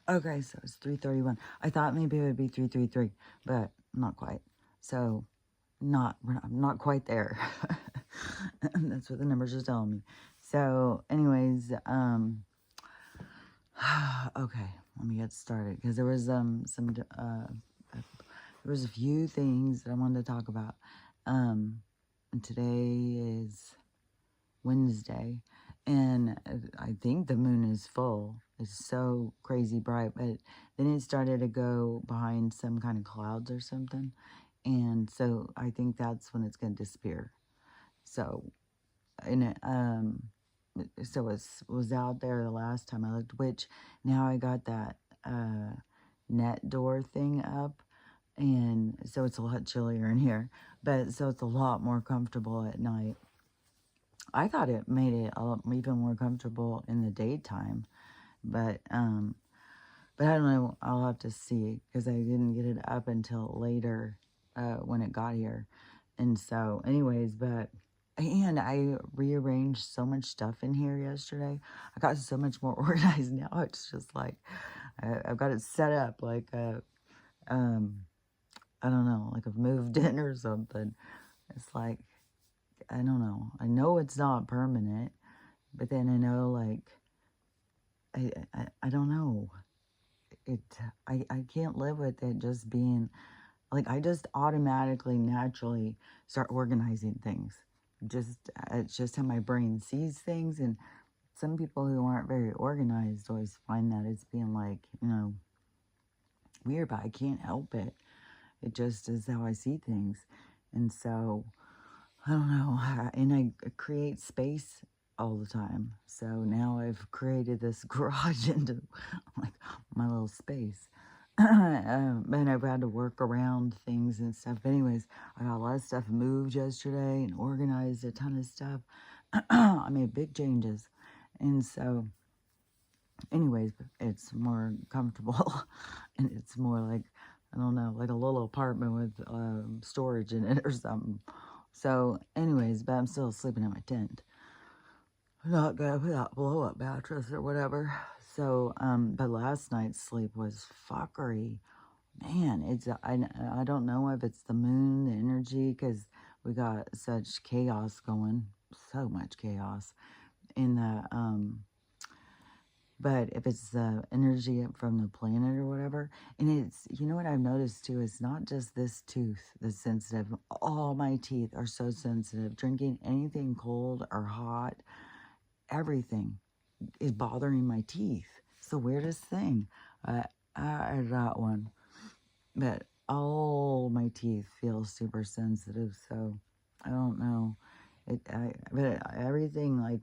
Okay, so it's 3:31. I thought maybe it would be 3:33, but not quite. So I'm not quite there. That's what the numbers are telling me. So, anyways, okay, let me get started because there was there was a few things that I wanted to talk about. And today is Wednesday, and I think the moon is full. It's so crazy bright, but then it started to go behind some kind of clouds or something, and so I think that's when it's going to disappear. So, and so it was out there the last time I looked, which now I got that net door thing up, and so it's a lot chillier in here, but so it's a lot more comfortable at night. I thought it made it even more comfortable in the daytime, but but I don't know. I'll have to see because I didn't get it up until later when it got here, and so anyways, but and I rearranged so much stuff in here yesterday. I got so much more organized now. It's just like I've got it set up like um I don't know, like I've moved in or something. It's like I don't know. I know it's not permanent, but then I know, like, I don't know. It, I can't live with it just being, like, I just automatically, naturally start organizing things. It's just how my brain sees things. And some people who aren't very organized always find that it's being, like, weird, but I can't help it. It just is how I see things. And so, I don't know. And I create space all the time. So now I've created this garage into like my little space. And I've had to work around things and stuff. But anyways, I got a lot of stuff moved yesterday and organized a ton of stuff. I made big changes. And so, anyways, it's more comfortable. And it's more like, I don't know, like a little apartment with storage in it or something. So, anyways, but I'm still sleeping in my tent. I'm not gonna put that blow up mattress or whatever. So, but last night's sleep was fuckery. Man, I don't know if it's the moon, the energy, because we got such chaos going, so much chaos in the but if it's the energy from the planet or whatever, and it's, you know what I've noticed too, it's not just this tooth that's sensitive. All my teeth are so sensitive. Drinking anything cold or hot, everything is bothering my teeth. It's the weirdest thing. I got one, but all my teeth feel super sensitive. So I don't know. But everything, like,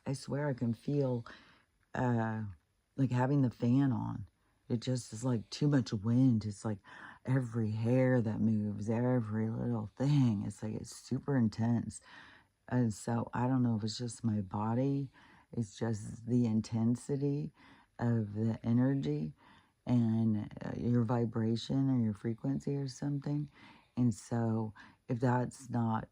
I swear I can feel uh, like having the fan on. It just is like too much wind. It's like every hair that moves, every little thing. It's like it's super intense. And so I don't know if it's just my body, it's just the intensity of the energy and your vibration or your frequency or something. And so if that's not,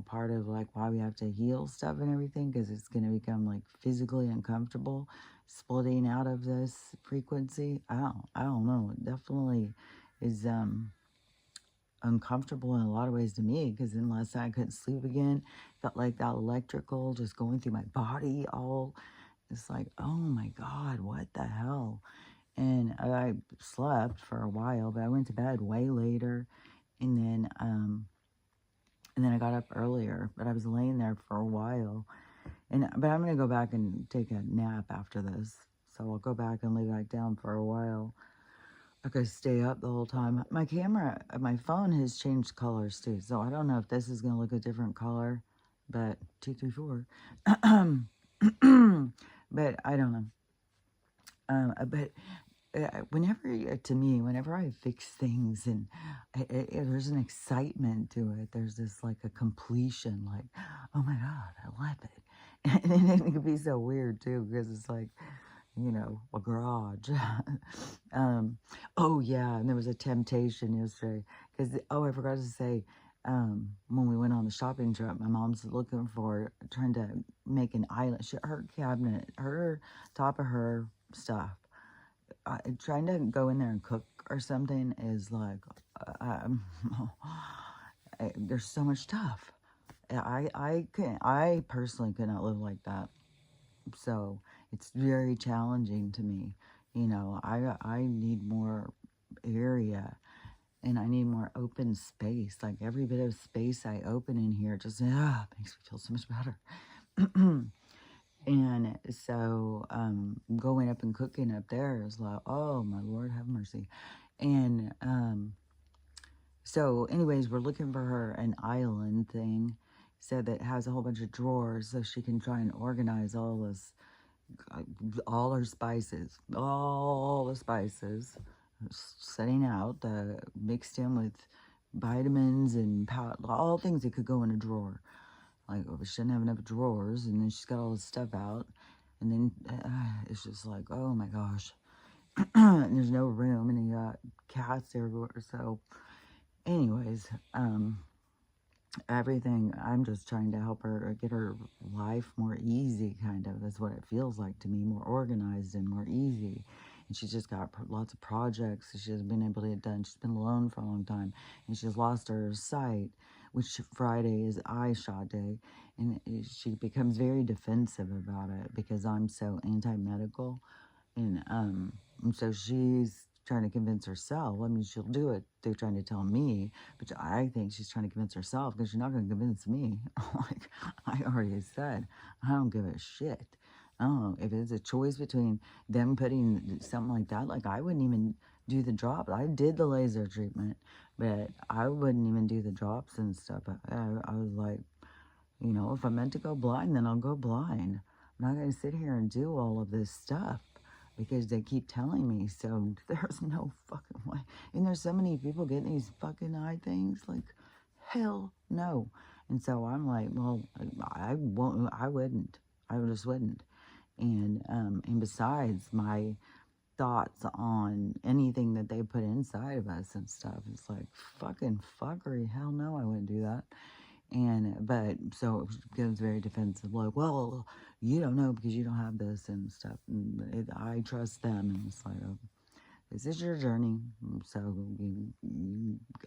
part of like why we have to heal stuff and everything, because it's going to become like physically uncomfortable splitting out of this frequency. I don't know. It definitely is uncomfortable in a lot of ways to me, because then last night I couldn't sleep again. Felt like that electrical just going through my body all. It's like, oh my God, what the hell? And I slept for a while, but I went to bed way later, and then I got up earlier, but I was laying there for a while, but I'm gonna go back and take a nap after this, so I'll go back and lay back down for a while. I could stay up the whole time. My camera, my phone has changed colors too, so I don't know if this is gonna look a different color, but 234. But I don't know. But to me, whenever I fix things and there's an excitement to it, there's this like a completion, like, oh my God, I love it. And it can be so weird too, because it's like, a garage. Oh yeah, and there was a temptation yesterday, because, oh, I forgot to say, when we went on the shopping trip, my mom's trying to make an island. Her cabinet, her top of her stuff trying to go in there and cook or something is like, um, there's so much stuff. I personally could not live like that. So it's very challenging to me. You know, I need more area and I need more open space. Like every bit of space I open in here just makes me feel so much better. And so going up and cooking up there is like, oh my Lord, have mercy. And so anyways, we're looking for her an island thing, so that has a whole bunch of drawers so she can try and organize all her spices, all the spices, setting out, mixed in with vitamins and all things that could go in a drawer. Like, we shouldn't have enough drawers, and then she's got all this stuff out, and then it's just like, oh my gosh. And there's no room, and you got cats everywhere. So, anyways, everything, I'm just trying to help her get her life more easy, kind of, is what it feels like to me, more organized and more easy. And she's just got lots of projects she hasn't been able to get done. She's been alone for a long time, and she's lost her sight, which Friday is eye shot day, and she becomes very defensive about it because I'm so anti-medical. And so she's trying to convince herself. I mean, she'll do it. They're trying to tell me, but I think she's trying to convince herself because she's not going to convince me. Like I already said, I don't give a shit. I don't know if it's a choice between them putting something like that. Like I wouldn't even do the drops. I did the laser treatment, but I wouldn't even do the drops and stuff. I was like, you know, if I'm meant to go blind, then I'll go blind. I'm not going to sit here and do all of this stuff because they keep telling me. So there's no fucking way. And there's so many people getting these fucking eye things. Like, hell no. And so I'm like, well, I won't. I wouldn't. I just wouldn't. And besides, my thoughts on anything that they put inside of us and stuff, it's like fucking fuckery. Hell no, I wouldn't do that. But so it becomes very defensive, like, well, you don't know because you don't have this and stuff. And I trust them, and it's like, oh, this is your journey. So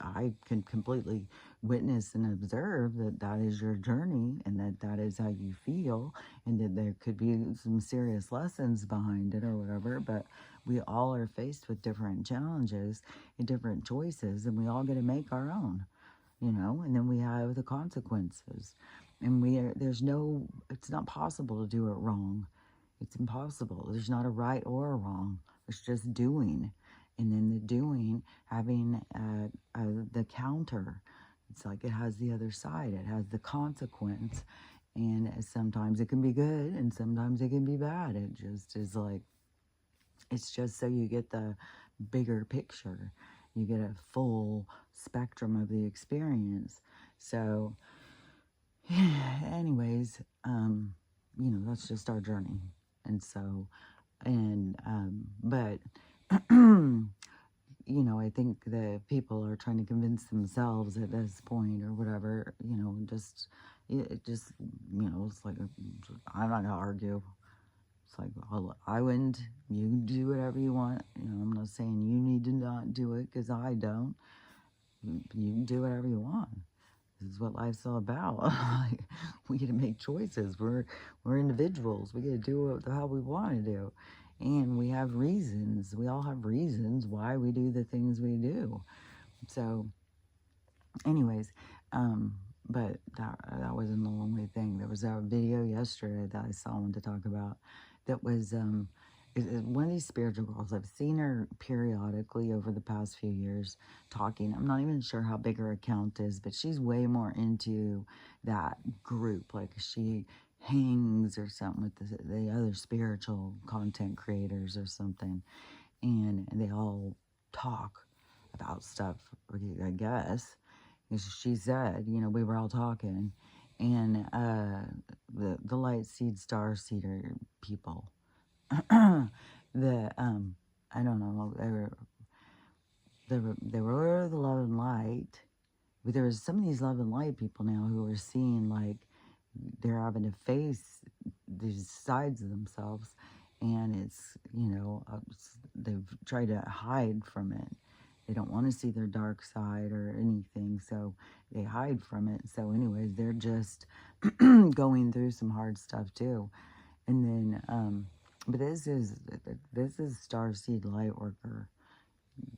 I can completely witness and observe that that is your journey, and that that is how you feel, and that there could be some serious lessons behind it or whatever. But we all are faced with different challenges and different choices, and we all get to make our own. You know, and then we have the consequences. And it's not possible to do it wrong. It's impossible. There's not a right or a wrong. It's just doing. And then the doing, having the counter. It's like it has the other side. It has the consequence. And sometimes it can be good and sometimes it can be bad. It just is like, it's just so you get the bigger picture. You get a full spectrum of the experience. So, anyways, you know, that's just our journey. And so, but, you know, I think that people are trying to convince themselves at this point or whatever, you know, it just, you know, it's like, I'm not going to argue. It's like, well, I wouldn't. You do whatever you want. You know, I'm not saying you need to not do it because I don't. You can do whatever you want. This is what life's all about. We get to make choices. We're individuals. We get to do what the hell we want to do, and we have reasons. We all have reasons why we do the things we do. So, anyways, but that wasn't the only thing. There was a video yesterday that I saw I wanted to talk about. That was one of these spiritual girls. I've seen her periodically over the past few years talking. I'm not even sure how big her account is, but she's way more into that group. Like she hangs or something with the other spiritual content creators or something, and they all talk about stuff, I guess. She said, you know, we were all talking, and the light seed star seeder people, the I don't know, they were the love and light, but there was some of these love and light people now who are seeing like they're having to face these sides of themselves, and it's, they've tried to hide from it. They don't want to see their dark side or anything, so they hide from it. So anyways, they're just going through some hard stuff too. And then, but this is Starseed Lightworker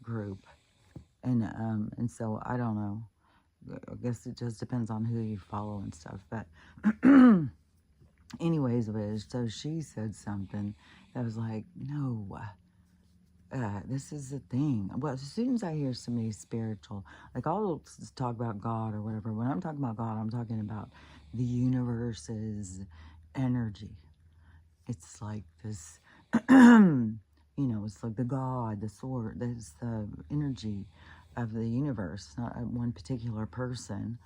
group, and so I don't know. I guess it just depends on who you follow and stuff. But anyways, so she said something that was like, no, this is the thing. Well, as soon as I hear somebody spiritual, like I'll talk about God or whatever. When I'm talking about God, I'm talking about the universe's energy. It's like this, it's like the God, the sword, that's the energy of the universe, not one particular person.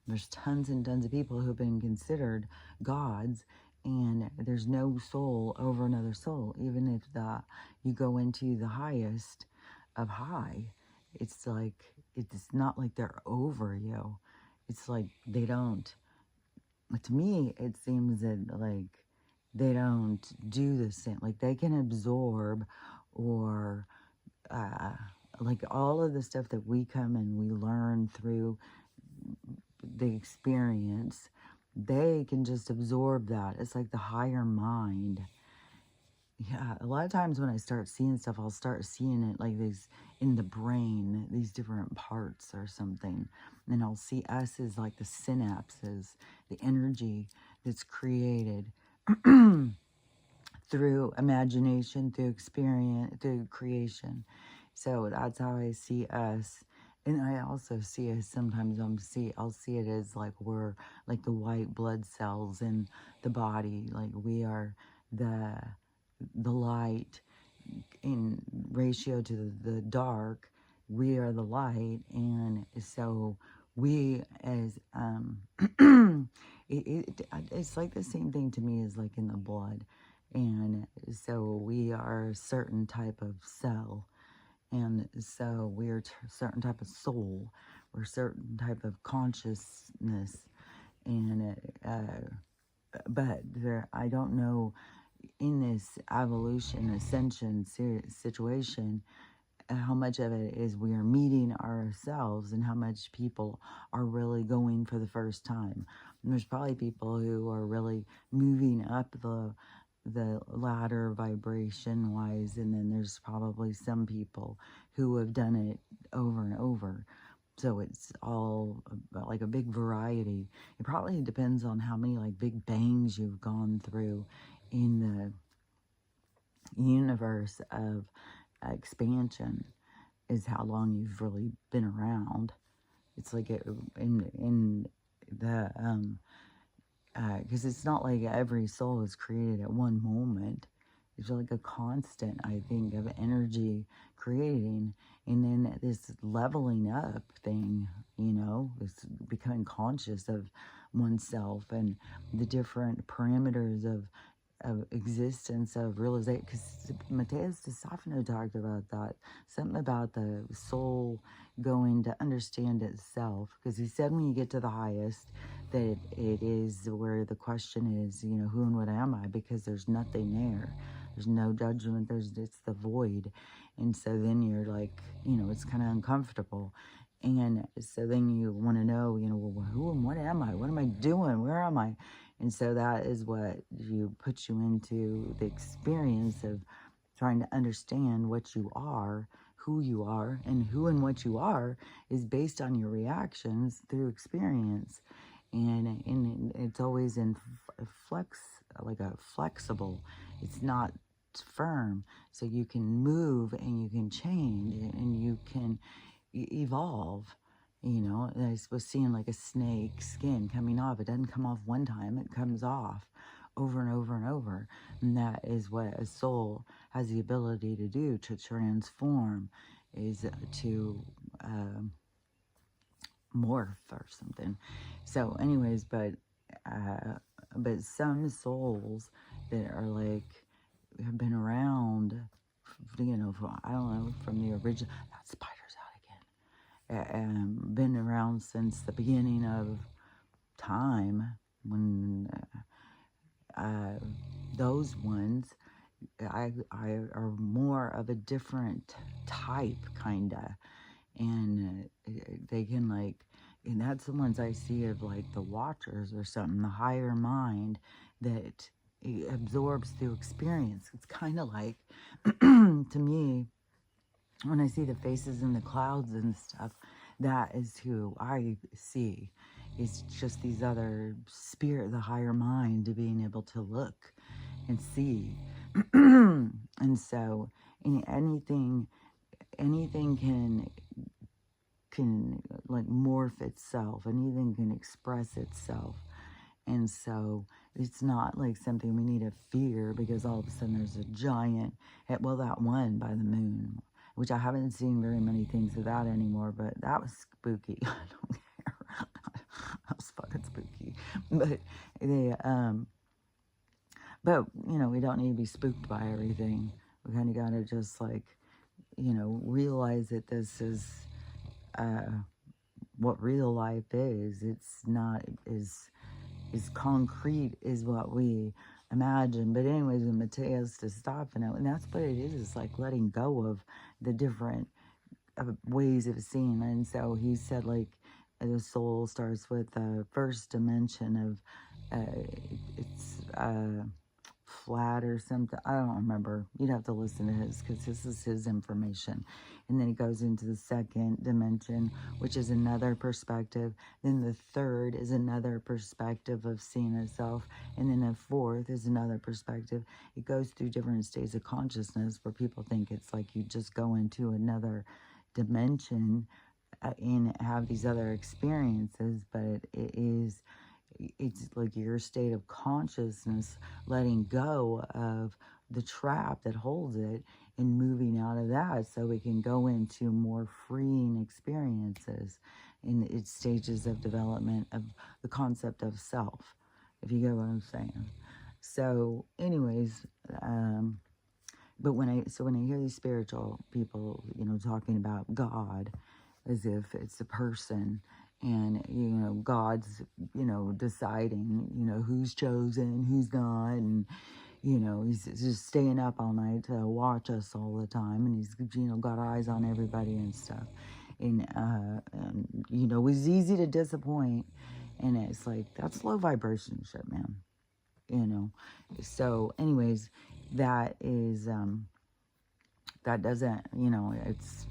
There's tons and tons of people who've been considered gods, and there's no soul over another soul. Even if you go into the highest of high, it's like, it's not like they're over you. It's like they don't, to me, it seems that like they don't do the same. Like they can absorb or like all of the stuff that we come and we learn through the experience, they can just absorb that. It's like the higher mind. Yeah, a lot of times when I start seeing stuff, I'll start seeing it like these in the brain, these different parts or something. And I'll see us as like the synapses, the energy that's created through imagination, through experience, through creation. So that's how I see us. And I also see us sometimes, I'll see it as like we're like the white blood cells in the body. Like we are the light in ratio to the dark. We are the light. And so we as, it's like the same thing to me as like in the blood. And so we are a certain type of cell. And so we're a certain type of soul. We're a certain type of consciousness. And, but there, I don't know, in this evolution, ascension situation, how much of it is we are meeting ourselves and how much people are really going for the first time. And there's probably people who are really moving up the ladder vibration wise, and then there's probably some people who have done it over and over. So it's all like a big variety. It probably depends on how many like big bangs you've gone through in the universe of expansion, is how long you've really been around. It's like in the because it's not like every soul is created at one moment. It's like a constant, I think, of energy creating, and then this leveling up thing, this becoming conscious of oneself and the different parameters of existence, of realization. Because Matthias de Stefano talked about that, something about the soul going to understand itself, because he said when you get to the highest, that it is where the question is, who and what am I, because there's nothing there. There's no judgment. It's the void. And so then you're like, it's kind of uncomfortable. And so then you want to know, well, who and what am I? What am I doing? Where am I? And so that is what puts you into the experience of trying to understand what you are, who you are, and who and what you are is based on your reactions through experience. And it's always in like a flexible. It's not firm. So you can move and you can change and you can evolve. I was seeing like a snake skin coming off. It doesn't come off one time, it comes off over and over and over. And that is what a soul has the ability to do, to transform, is to morph or something. So anyways, but some souls that are like, have been around, for, I don't know, from the original, that spider's out again, been around since the beginning of time, when those ones, I are more of a different type, kinda, and they can like, and that's the ones I see of like the Watchers or something, the higher mind that absorbs through experience. It's kind of like, to me, when I see the faces in the clouds and stuff, that is who I see. It's just these other spirit, the higher mind, being able to look and see. And so, anything can like morph itself. Anything can express itself. And so it's not like something we need to fear because all of a sudden there's a giant, well, that one by the moon, which I haven't seen very many things of that anymore, but that was spooky. I don't care. That was fucking spooky. But they, but you know, we don't need to be spooked by everything. We kind of got to just like, you know, realize that this is what real life is. It's not as concrete as what we imagine. But anyways, in Mateus to stop, and that's what it is. It's like letting go of the different ways of seeing. And so he said, like, the soul starts with the first dimension of it's flat or something. I don't remember. You'd have to listen to his because this is his information. And then he goes into the second dimension, which is another perspective. Then the third is another perspective of seeing itself. And then the fourth is another perspective. It goes through different states of consciousness where people think it's like you just go into another dimension and have these other experiences, but it's like your state of consciousness letting go of the trap that holds it and moving out of that so we can go into more freeing experiences in its stages of development of the concept of self, if you get what I'm saying. So anyways, but when I hear these spiritual people, you know, talking about God as if it's a person, and you know, God's, you know, deciding, you know, who's chosen, who's not, and you know, he's just staying up all night to watch us all the time, and he's, you know, got eyes on everybody and stuff, and you know, it's easy to disappoint, and it's like that's low vibration shit, man, you know. So anyways, that is that doesn't, you know, it's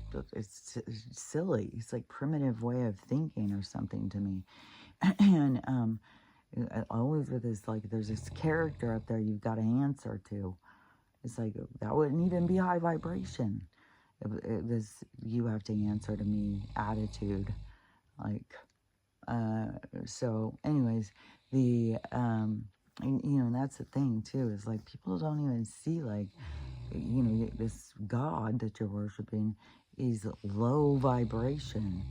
silly. It's like primitive way of thinking or something to me. And always with this, like, there's this character up there you've got to answer to. It's like that wouldn't even be high vibration. This you have to answer to me attitude, like. So, anyways, the and, you know, that's the thing too. Is like people don't even see like, you know, this God that you're worshiping is low vibration.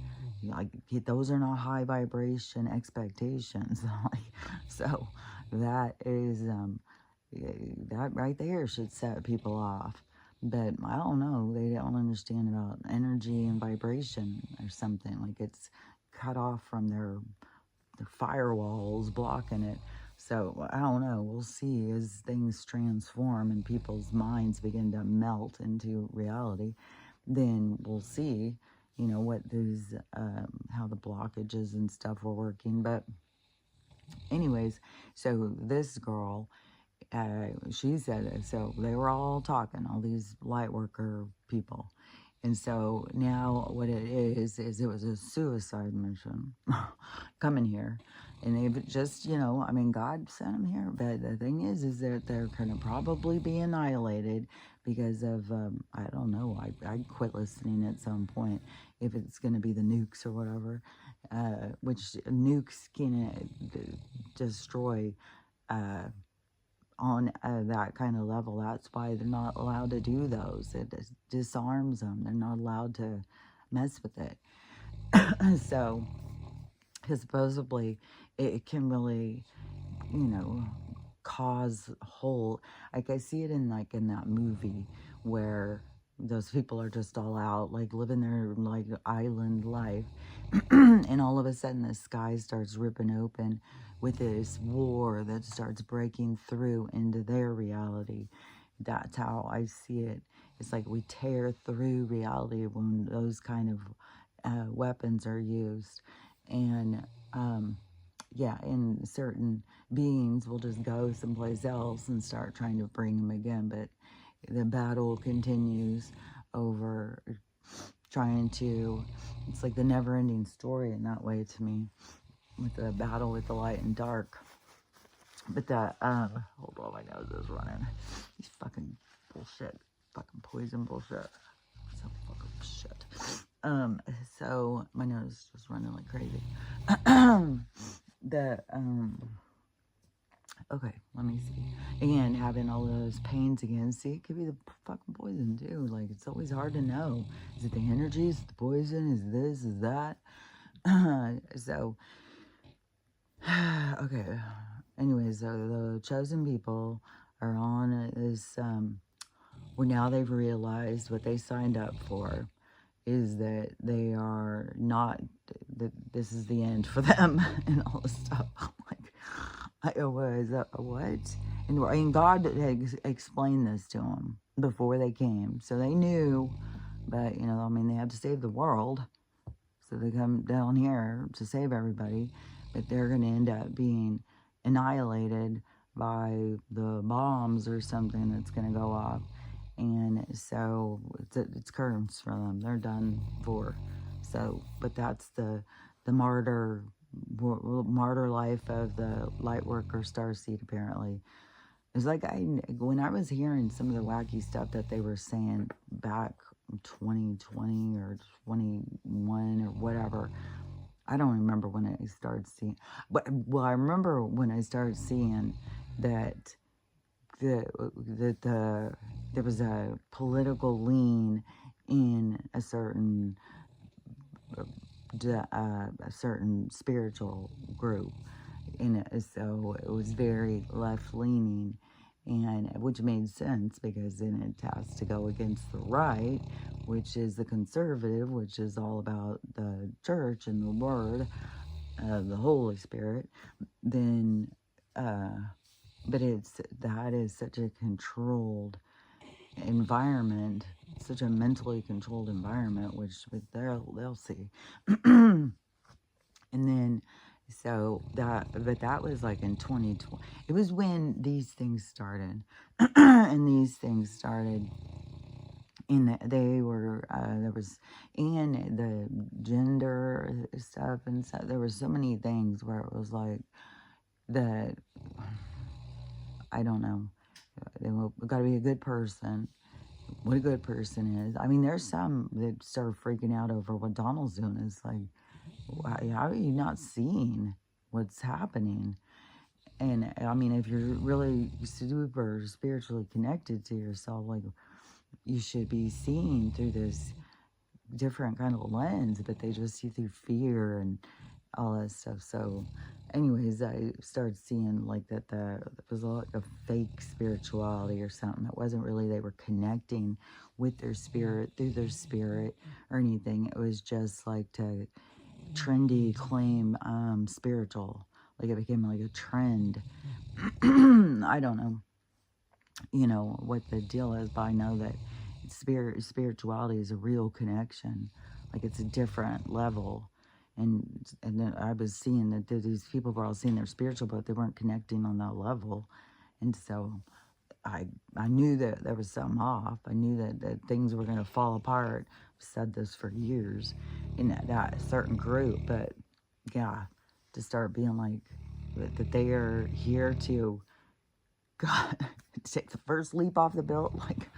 Like those are not high vibration expectations. So that is that right there should set people off. But I don't know. They don't understand about energy and vibration or something. Like it's cut off from their firewalls blocking it. So I don't know. We'll see as things transform and people's minds begin to melt into reality. Then we'll see, you know, what these how the blockages and stuff were working. But anyways, so this girl, she said it. So they were all talking, all these light worker people. And so now what it is it was a suicide mission coming here. And they've just, you know, I mean, God sent them here. But the thing is that they're going to probably be annihilated because of, I don't know, I'd quit listening at some point if it's going to be the nukes or whatever, which nukes can destroy on that kind of level. That's why they're not allowed to do those. It disarms them. They're not allowed to mess with it. So, because supposedly it can really, you know, cause whole, like I see it in like in that movie where those people are just all out like living their like island life and all of a sudden the sky starts ripping open with this war that starts breaking through into their reality, That's how I see it. It's like we tear through reality when those kind of weapons are used. And yeah, and certain beings will just go someplace else and start trying to bring them again. But the battle continues over trying to, it's like the never ending story in that way to me, with the battle with the light and dark. But that, hold on, my nose is running. These fucking bullshit, fucking poison bullshit. So fucking shit. So my nose is just running like crazy. the, okay, let me see. And having all those pains again. See, it could be the fucking poison too. Like, it's always hard to know. Is it the energy? Is it the poison? Is this? Is that? So, okay. Anyways, so the chosen people are on this, well, now they've realized what they signed up for is that they are not, that this is the end for them and all this stuff. Like, I was, what? And God had explained this to them before they came. So they knew, but, you know, I mean, they had to save the world. So they come down here to save everybody, but they're going to end up being annihilated by the bombs or something that's going to go off. And so it's curtains for them. They're done for. So, but that's the martyr life of the light worker starseed, apparently. It's like when I was hearing some of the wacky stuff that they were saying back 2020 or 21 or whatever. I don't remember when I started seeing, but well, I remember when I started seeing that there was a political lean in a certain spiritual group, and so it was very left leaning, and which made sense because then it has to go against the right, which is the conservative, which is all about the church and the word of the Holy Spirit. Then, but that is such a controlled environment, such a mentally controlled environment, which they'll see. And then, so that was like in 2020. It was when these things started. And these things started in they were, there was, and the gender stuff and stuff. There were so many things where it was like that, I don't know. They got to be a good person. What a good person is. I mean, there's some that start freaking out over what Donald's doing. It's like, how are you not seeing what's happening? And I mean, if you're really super spiritually connected to yourself, like, you should be seeing through this different kind of lens, but they just see through fear and all that stuff. So anyways, I started seeing like that there was like a fake spirituality or something. It wasn't really they were connecting with their spirit, through their spirit or anything. It was just like to trendy claim spiritual. Like it became like a trend. I don't know, you know, what the deal is, but I know that spirituality is a real connection. Like it's a different level. And then I was seeing that these people were all seeing they're spiritual, but they weren't connecting on that level. And so I knew that there was something off. I knew that things were going to fall apart. I've said this for years in that certain group. But yeah, to start being like that they are here to, God, to take the first leap off the build, like,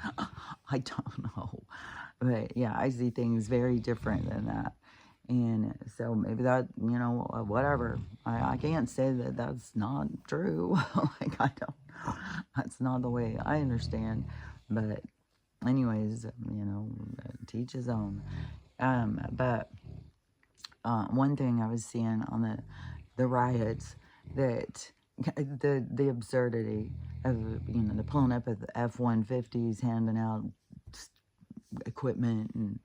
I don't know. But yeah, I see things very different than that. And so maybe that, you know, whatever. I can't say that that's not true. Like, I don't, that's not the way I understand. But anyways, you know, teach his own. But one thing I was seeing on the riots, that the absurdity of, you know, the pulling up of the F-150s, handing out equipment, and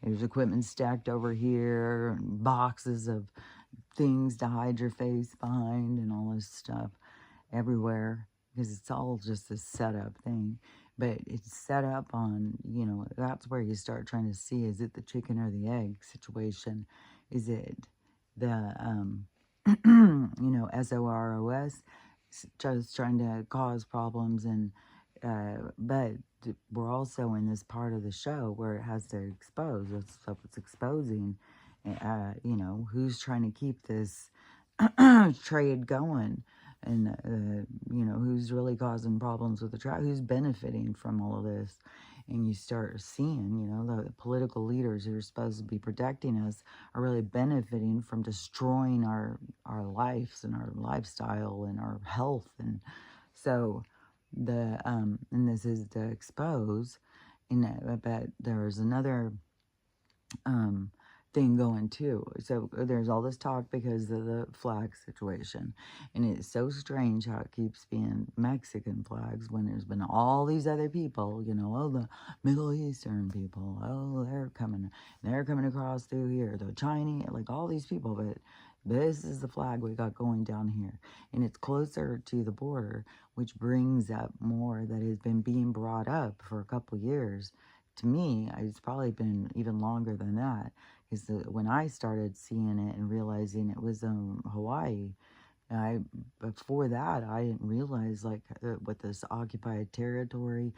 there's equipment stacked over here, and boxes of things to hide your face behind and all this stuff everywhere, because it's all just a setup thing. but it's set up on, that's where you start trying to see, is it the chicken or the egg situation? Is it the, SOROS, just trying to cause problems, and, but we're also in this part of the show where it has to expose. That's stuff it's exposing, who's trying to keep this trade going, and who's really causing problems with the trade, who's benefiting from all of this. And you start seeing, the political leaders who are supposed to be protecting us are really benefiting from destroying our lives and our lifestyle and our health. And so and this is to expose. And I bet there's another um, thing going too. So there's all this talk because of the flag situation. And it's so strange how it keeps being Mexican flags when there's been all these other people, oh, the Middle Eastern people, oh, they're coming across through here, the Chinese, like all these people, but this is the flag we got going down here. And it's closer to the border, which brings up more that has been being brought up for a couple years. To me, it's probably been even longer than that, because when I started seeing it and realizing it was Hawaii, before that I didn't realize like what this occupied territory,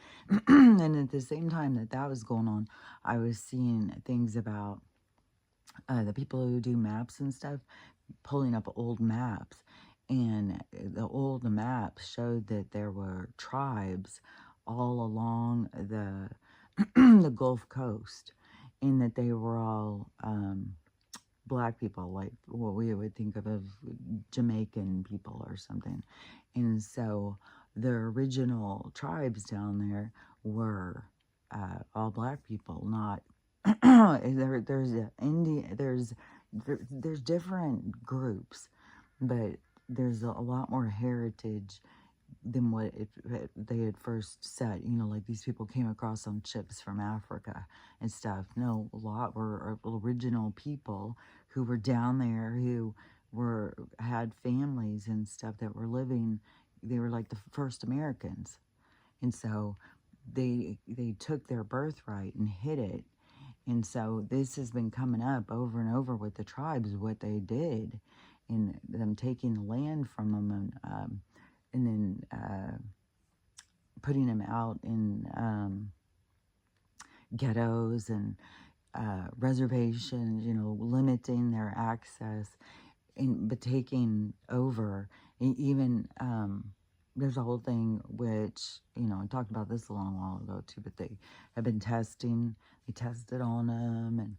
and at the same time that was going on, I was seeing things about the people who do maps and stuff pulling up old maps, and the old maps showed that there were tribes all along the the Gulf Coast, and that they were all black people, like what we would think of as Jamaican people or something. And so the original tribes down there were all black people, not there's Indian, there's different groups, but there's a lot more heritage than what they had first said. Like these people came across on ships from Africa and stuff. No, a lot were original people who were down there, who had families and stuff that were living. They were like the first Americans, and so they took their birthright and hid it. And so this has been coming up over and over with the tribes, what they did, and them taking the land from them, and then putting them out in ghettos and reservations, limiting their access, but taking over. Even there's a whole thing which, I talked about this a long while ago too, but they have been they tested on them, and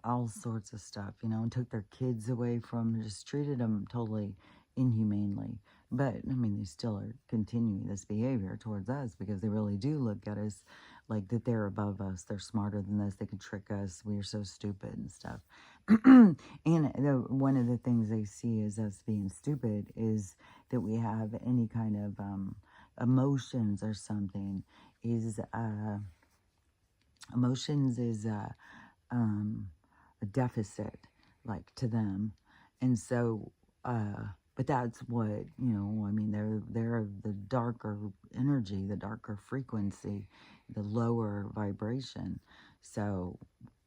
all sorts of stuff, and took their kids away from them, just treated them totally inhumanely. But, I mean, they still are continuing this behavior towards us because they really do look at us like that they're above us, they're smarter than us, they can trick us, we're so stupid and stuff. And one of the things they see as us being stupid is that we have any kind of emotions or something. Emotions is a deficit, like, to them. And so, but that's what, I mean, they're the darker energy, the darker frequency, the lower vibration. So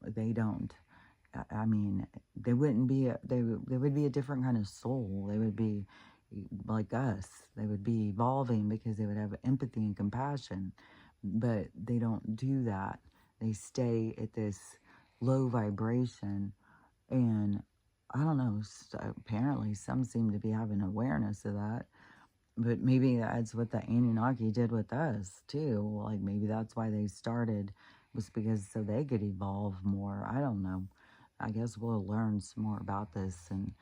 they don't, I mean, they wouldn't be, they would be a different kind of soul. They would be like us. They would be evolving because they would have empathy and compassion, but they don't do that. They stay at this low vibration, and I don't know, apparently some seem to be having awareness of that, but maybe that's what the Anunnaki did with us too. Like maybe that's why they started, was because so they could evolve more. I don't know. I guess we'll learn some more about this, and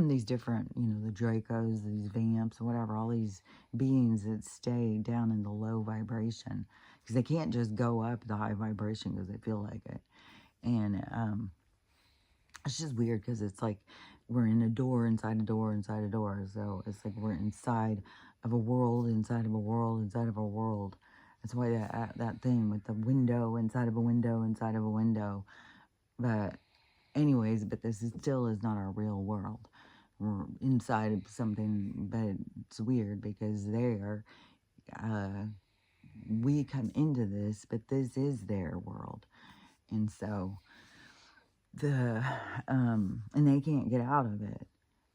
these different, the Dracos, these Vamps, whatever, all these beings that stay down in the low vibration, because they can't just go up the high vibration because they feel like it. And it's just weird because it's like we're in a door inside a door inside a door. So it's like we're inside of a world inside of a world inside of a world. That's why that thing with the window inside of a window inside of a window. But anyways, but this still is not our real world. We're inside of something, but it's weird because they're we come into this, but this is their world. And so and they can't get out of it.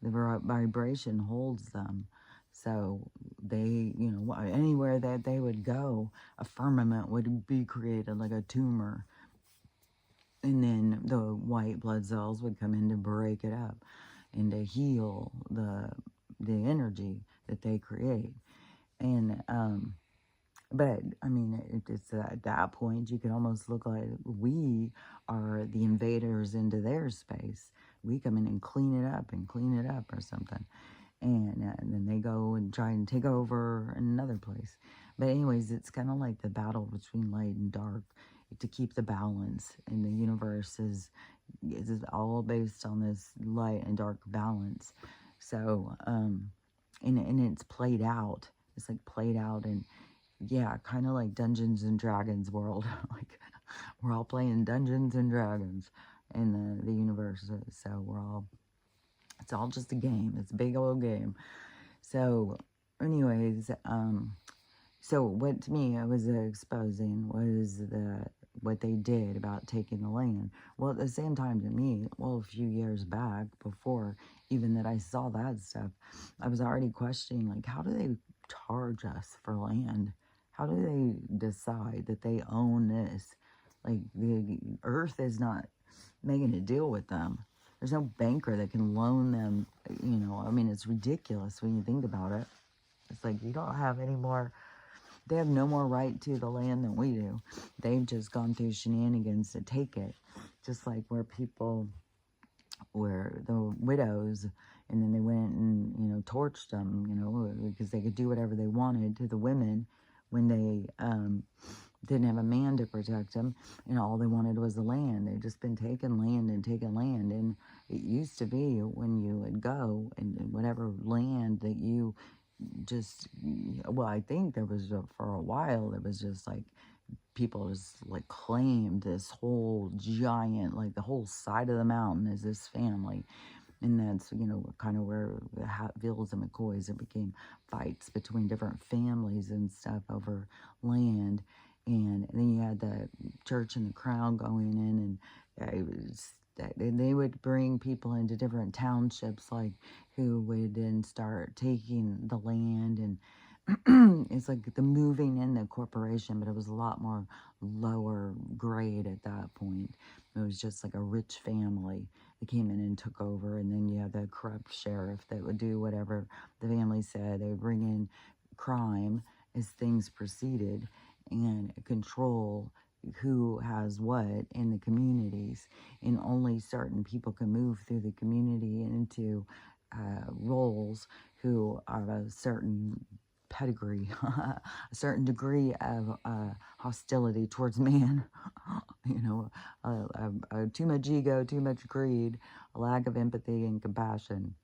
The vibration holds them. So they, anywhere that they would go, a firmament would be created like a tumor. And then the white blood cells would come in to break it up and to heal the energy that they create. And but I mean, it's at that point you could almost look like we are the invaders into their space. We come in and clean it up or something, and then they go and try and take over another place. But anyways, it's kind of like the battle between light and dark to keep the balance. And the universe is all based on this light and dark balance. So and it's played out. It's like played out and yeah, kind of like Dungeons and Dragons world. Like we're all playing Dungeons and Dragons in the universe. So it's all just a game. It's a big old game. So anyways, so what to me I was exposing was what they did about taking the land. Well, at the same time to me, well, a few years back before even that I saw that stuff, I was already questioning, like, how do they charge us for land? How do they decide that they own this? Like, the earth is not making a deal with them. There's no banker that can loan them, I mean, it's ridiculous when you think about it. It's like, you don't have any more, they have no more right to the land than we do. They've just gone through shenanigans to take it. Just like where people were the widows, and then they went and, torched them, because they could do whatever they wanted to the women when they didn't have a man to protect them, and all they wanted was the land. They've just been taking land and taking land. And it used to be when you would go and whatever land that you just, well, I think there was for a while, there was just like people just like claimed this whole giant, like the whole side of the mountain is this family. And that's, kind of where the Hatfields and McCoys, it became fights between different families and stuff over land. And then you had the church and the crown going in, and it was and they would bring people into different townships, like who would then start taking the land. And it's like the moving in the corporation, but it was a lot more lower grade at that point. It was just like a rich family that came in and took over. And then you have the corrupt sheriff that would do whatever the family said. They would bring in crime as things proceeded and control who has what in the communities. And only certain people can move through the community into roles who are of a certain pedigree, a certain degree of hostility towards man, too much ego, too much greed, a lack of empathy and compassion.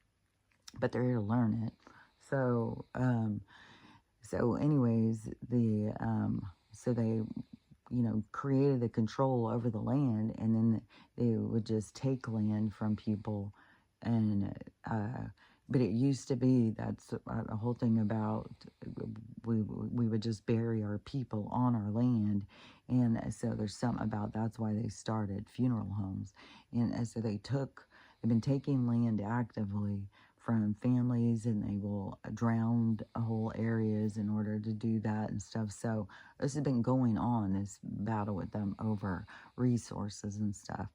But they're here to learn it. So anyways, so they, created the control over the land, and then they would just take land from people. And but it used to be, that's a whole thing about, we would just bury our people on our land. And so there's something about, that's why they started funeral homes. And so they've been taking land actively from families, and they will drown whole areas in order to do that and stuff. So this has been going on, this battle with them over resources and stuff.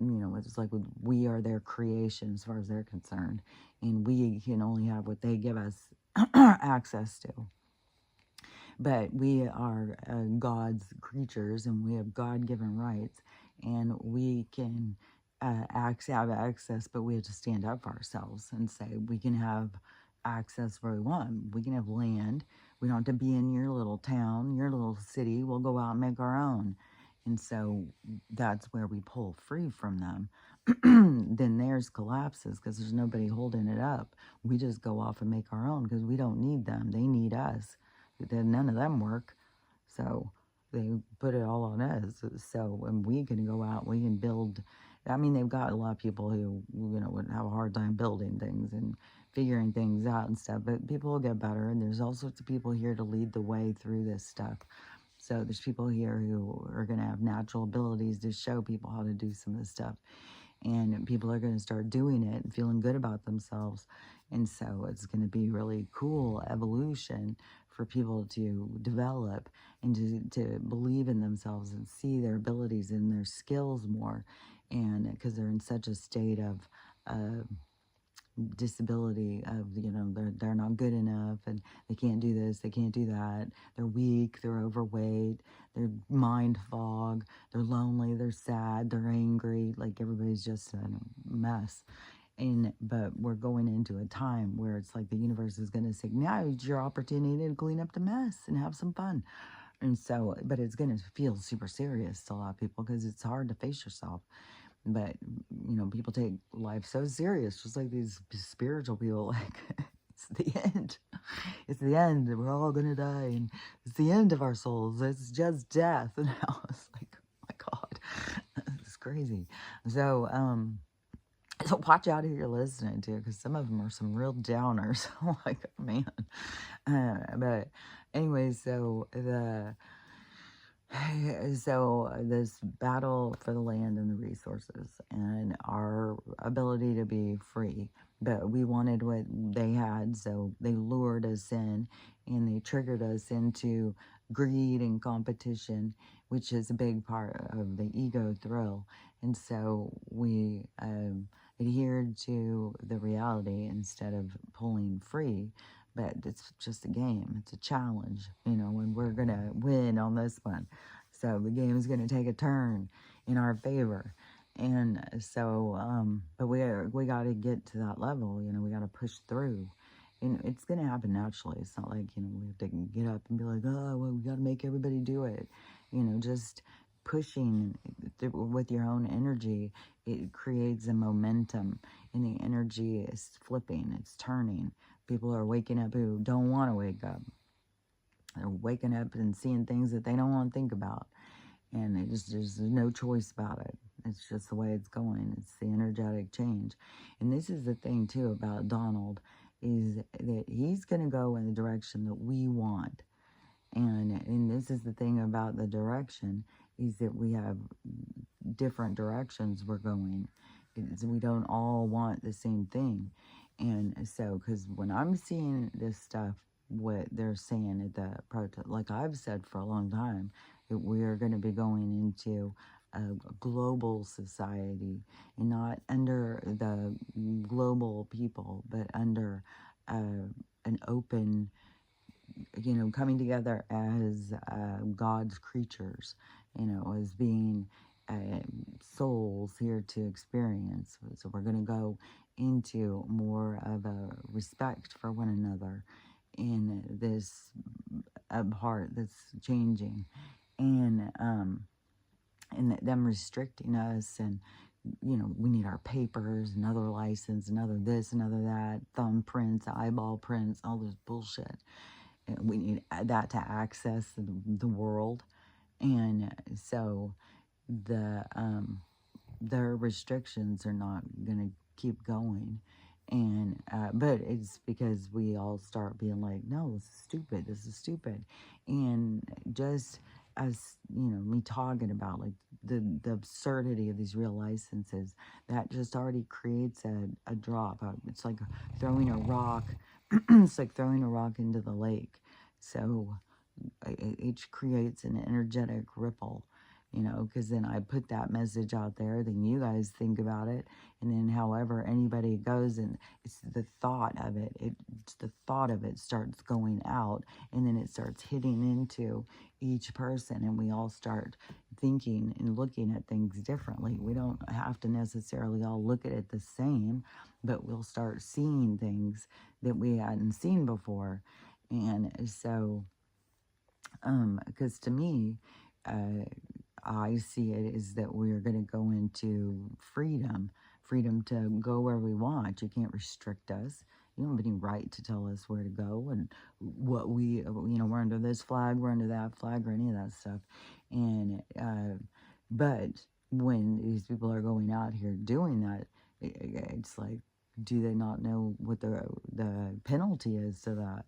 It's like we are their creation as far as they're concerned, and we can only have what they give us access to. But we are God's creatures, and we have God-given rights, and we can have access, but we have to stand up for ourselves and say we can have access where we want. We can have land. We don't have to be in your little town, your little city. We'll go out and make our own. And so that's where we pull free from them. Then theirs collapses because there's nobody holding it up. We just go off and make our own because we don't need them. They need us. Then none of them work. So they put it all on us. So when we can go out, we can build. I mean, they've got a lot of people who, would have a hard time building things and figuring things out and stuff, but people will get better, and there's all sorts of people here to lead the way through this stuff. So there's people here who are going to have natural abilities to show people how to do some of this stuff, and people are going to start doing it and feeling good about themselves. And so it's going to be really cool evolution for people to develop and to believe in themselves and see their abilities and their skills more. And because they're in such a state of disability, of, they're not good enough, and they can't do this, they can't do that, they're weak, they're overweight, they're mind fog, they're lonely, they're sad, they're angry, like everybody's just a mess. But we're going into a time where it's like the universe is going to say, now is your opportunity to clean up the mess and have some fun. And so, but it's going to feel super serious to a lot of people because it's hard to face yourself. But, people take life so serious, just like these spiritual people, like, it's the end. It's the end. We're all going to die. And it's the end of our souls. It's just death. And I was like, oh my God, it's crazy. So, so watch out who you're listening to, because some of them are some real downers. Like, man. But anyway, so this battle for the land and the resources and our ability to be free, but we wanted what they had, so they lured us in and they triggered us into greed and competition, which is a big part of the ego thrill. And so we adhered to the reality instead of pulling free. But it's just a game. It's a challenge, and we're going to win on this one. So the game is going to take a turn in our favor. And so, but we got to get to that level, we got to push through. And it's going to happen naturally. It's not like, we have to get up and be like, oh, well, we got to make everybody do it. Just pushing with your own energy, it creates a momentum, and the energy is flipping, it's turning. People are waking up who don't want to wake up. They're waking up and seeing things that they don't want to think about. And there's no choice about it. It's just the way it's going. It's the energetic change. And this is the thing, too, about Donald, is that he's going to go in the direction that we want. And this is the thing about the direction, is that we have different directions we're going. We don't all want the same thing. And so, because when I'm seeing this stuff, what they're saying at the protest, like I've said for a long time, that we are going to be going into a global society, and not under the global people, but under an open, coming together as God's creatures, as being souls here to experience. So we're going to go into more of a respect for one another in this heart that's changing, and them restricting us, and we need our papers, another license, another this, another that, thumbprints, eyeball prints, all this bullshit. And we need that to access the world. And so their restrictions are not going to keep going. And but it's because we all start being like, no, this is stupid. And just as me talking about like the absurdity of these real licenses, that just already creates a drop. It's like throwing a rock. It's like throwing a rock into the lake. So it creates an energetic ripple, because then I put that message out there, then you guys think about it, and then however anybody goes, and it's the thought of it, starts going out, and then it starts hitting into each person, and we all start thinking and looking at things differently. We don't have to necessarily all look at it the same, but we'll start seeing things that we hadn't seen before. And so, because to me, I see it as that we are going to go into freedom to go where we want. You can't restrict us. You don't have any right to tell us where to go and what we're under this flag, we're under that flag, or any of that stuff. And, but when these people are going out here doing that, it's like, Do they not know what the penalty is to that?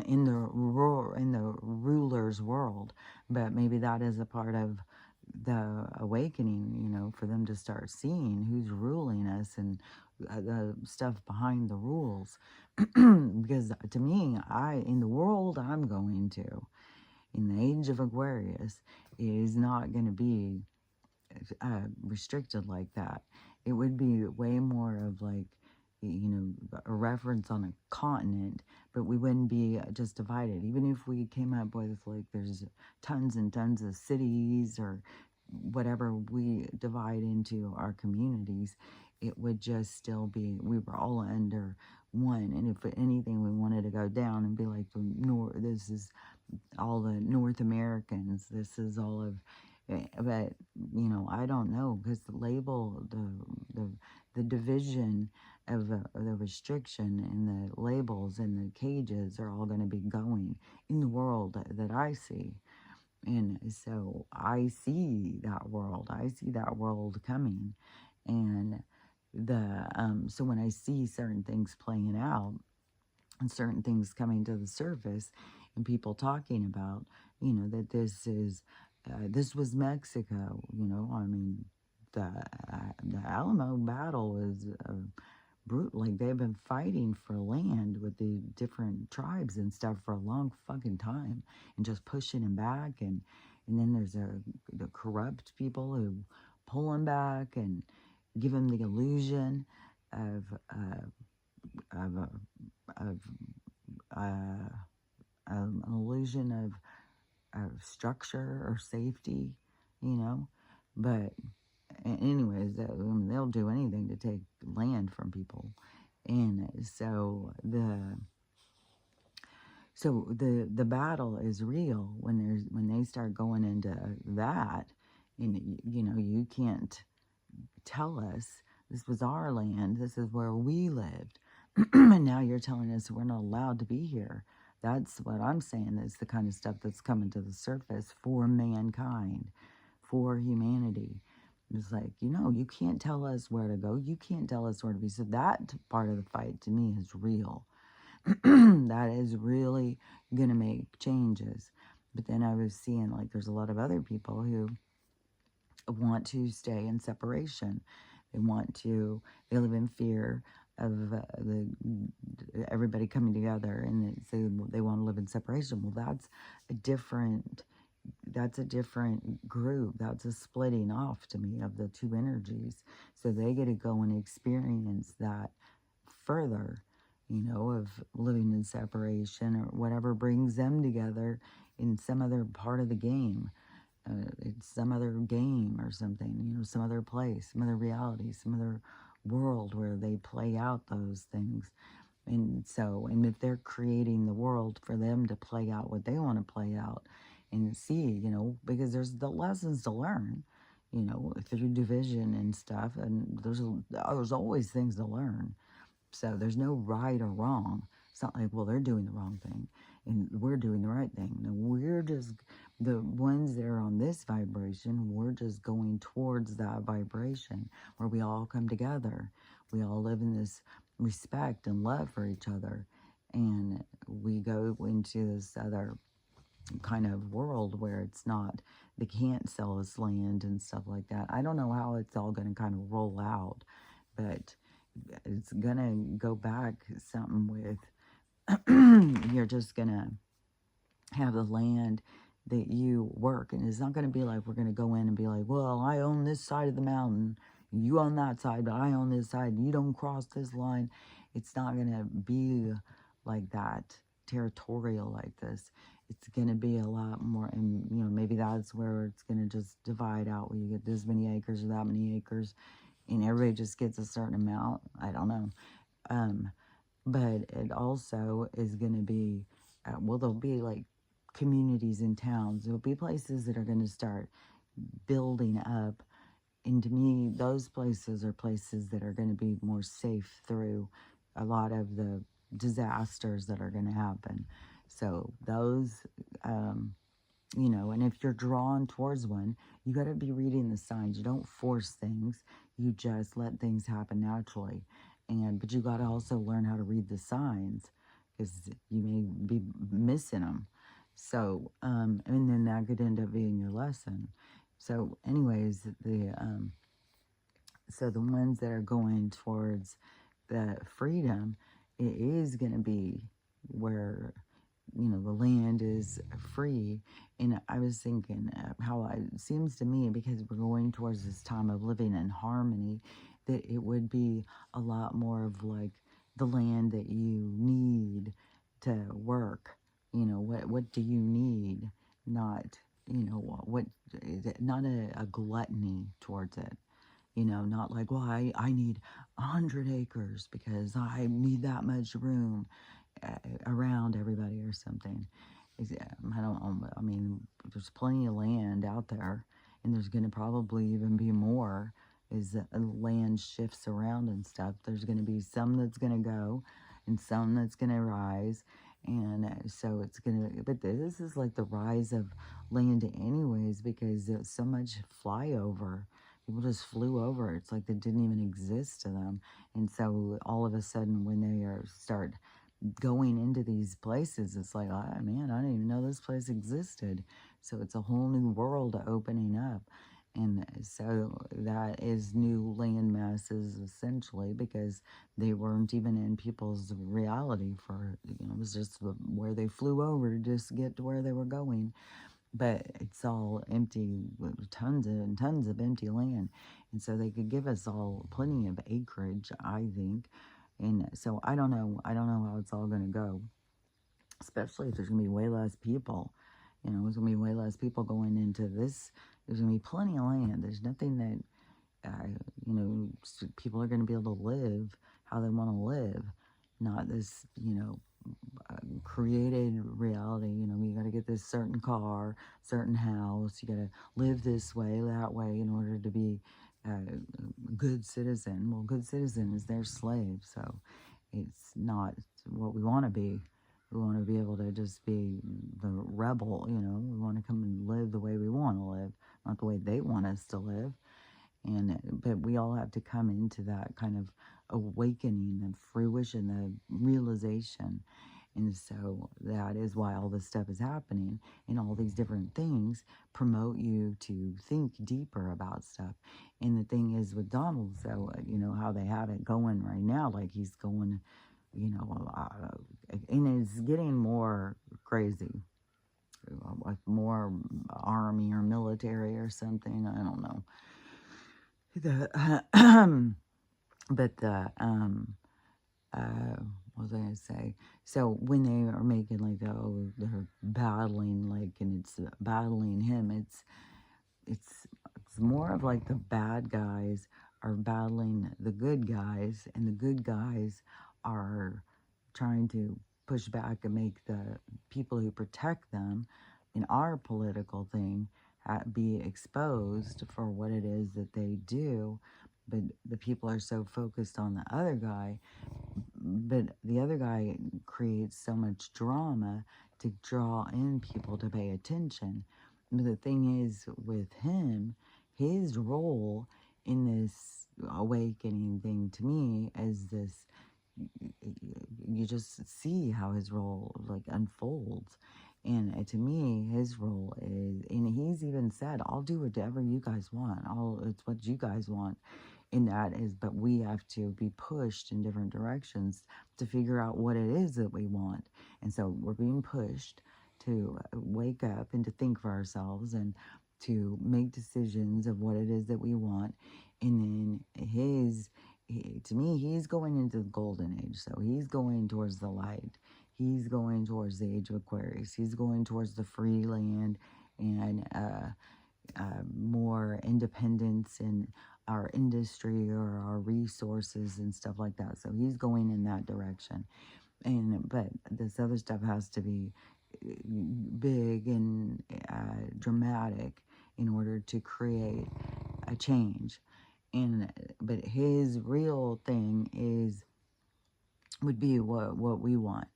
In the ruler's world, but maybe that is a part of the awakening, for them to start seeing who's ruling us and the stuff behind the rules. Because to me, in the world I'm going to, in the age of Aquarius, it is not going to be restricted like that. It would be way more of like, a reference on a continent, but we wouldn't be just divided. Even if we came up with like there's tons and tons of cities or whatever we divide into our communities, it would just still be, we were all under one. And if anything, we wanted to go down and be like, this is all the North Americans, this is all of, but I don't know, because the label, the division of the restriction and the labels and the cages are all going to be going in the world that I see. And so I see that world. I see that world coming. And so when I see certain things playing out and certain things coming to the surface and people talking about, that this was Mexico, I mean, the Alamo battle was brutal. Like, they've been fighting for land with the different tribes and stuff for a long fucking time and just pushing them back. And then there's the corrupt people who pull them back and give them the illusion of of of an illusion of structure or safety, But anyways, they'll do anything to take land from people. And the battle is real when they start going into that. And you can't tell us this was our land, this is where we lived. And now you're telling us we're not allowed to be here. That's what I'm saying, is the kind of stuff that's coming to the surface for mankind, for humanity. It's like, you can't tell us where to go. You can't tell us where to be. So that part of the fight to me is real. That is really going to make changes. But then I was seeing like there's a lot of other people who want to stay in separation. They live in fear of everybody coming together, and they want to live in separation. Well, that's a different group. That's a splitting off to me of the two energies. So they get to go and experience that further, of living in separation or whatever brings them together in some other part of the game. It's some other game or something, some other place, some other reality, some other world where they play out those things. And if they're creating the world for them to play out what they want to play out and see, because there's the lessons to learn, through division and stuff. And there's always things to learn. So there's no right or wrong. It's not like, well, they're doing the wrong thing and we're doing the right thing. No, we're just the ones that are on this vibration. We're just going towards that vibration where we all come together. We all live in this respect and love for each other. And we go into this other kind of world where it's not, they can't sell us land and stuff like that. I don't know how it's all going to kind of roll out, but it's gonna go back something with you're just gonna have the land that you work, and it's not gonna be like we're gonna go in and be like, well, I own this side of the mountain, you own that side, but I own this side, and you don't cross this line. It's not gonna be like that, territorial like this. It's gonna be a lot more, and maybe that's where it's gonna just divide out, where you get this many acres or that many acres, and everybody just gets a certain amount. I don't know. But it also is going to be, there'll be like communities and towns. There'll be places that are going to start building up. And to me, those places are places that are going to be more safe through a lot of the disasters that are going to happen. So those, and if you're drawn towards one, you got to be reading the signs. You don't force things. You just let things happen naturally. but you got to also learn how to read the signs because you may be missing them. So, and then that could end up being your lesson. So, anyways, so the ones that are going towards the freedom, it is going to be where, the land is free. And I was thinking how it seems to me, because we're going towards this time of living in harmony, that it would be a lot more of like the land that you need to work. What do you need? Not, what, not a gluttony towards it. Not like, well, I need 100 acres because I need that much room around everybody or something. I don't know. I mean, there's plenty of land out there, and there's going to probably even be more as the land shifts around and stuff. There's going to be some that's going to go and some that's going to rise. And so it's going to, but this is like the rise of land anyways, because there's so much flyover. People just flew over. It's like they didn't even exist to them. And so all of a sudden when they start going into these places, it's like, oh, man, I didn't even know this place existed. So it's a whole new world opening up. And so that is new land masses essentially, because they weren't even in people's reality for, it was just where they flew over to just get to where they were going. But it's all empty, with tons and tons of empty land. And so they could give us all plenty of acreage, I think. And so I don't know. I don't know how it's all going to go, especially if there's going to be way less people. There's going to be way less people going into this. There's going to be plenty of land. There's nothing that, people are going to be able to live how they want to live. Not this, created reality. You got to get this certain car, certain house. You got to live this way, that way, in order to be a good citizen. Well, good citizen is their slave, so it's not what we want to be. We want to be able to just be the rebel. We want to come and live the way we want to live, not the way they want us to live. But we all have to come into that kind of awakening, the fruition, the realization. And so that is why all this stuff is happening, and all these different things promote you to think deeper about stuff. And the thing is with Donald, so, how they have it going right now, like he's going, and it's getting more crazy, like more army or military or something. I don't know. But what was I going to say? So when they are making like, oh, they're battling, like, and it's battling him, it's more of like the bad guys are battling the good guys, and the good guys are trying to push back and make the people who protect them in our political thing be exposed for what it is that they do. But the people are so focused on the other guy, but the other guy creates so much drama to draw in people to pay attention. But the thing is with him, his role in this awakening thing to me is this, you just see how his role like unfolds. And to me, his role is, and he's even said, I'll do whatever you guys want. It's what you guys want. And that is, but we have to be pushed in different directions to figure out what it is that we want. And so we're being pushed to wake up and to think for ourselves and to make decisions of what it is that we want. And then to me, he's going into the golden age. So he's going towards the light. He's going towards the age of Aquarius. He's going towards the free land and more independence in our industry or our resources and stuff like that. So he's going in that direction. But this other stuff has to be big and dramatic in order to create a change. But his real thing would be what we want.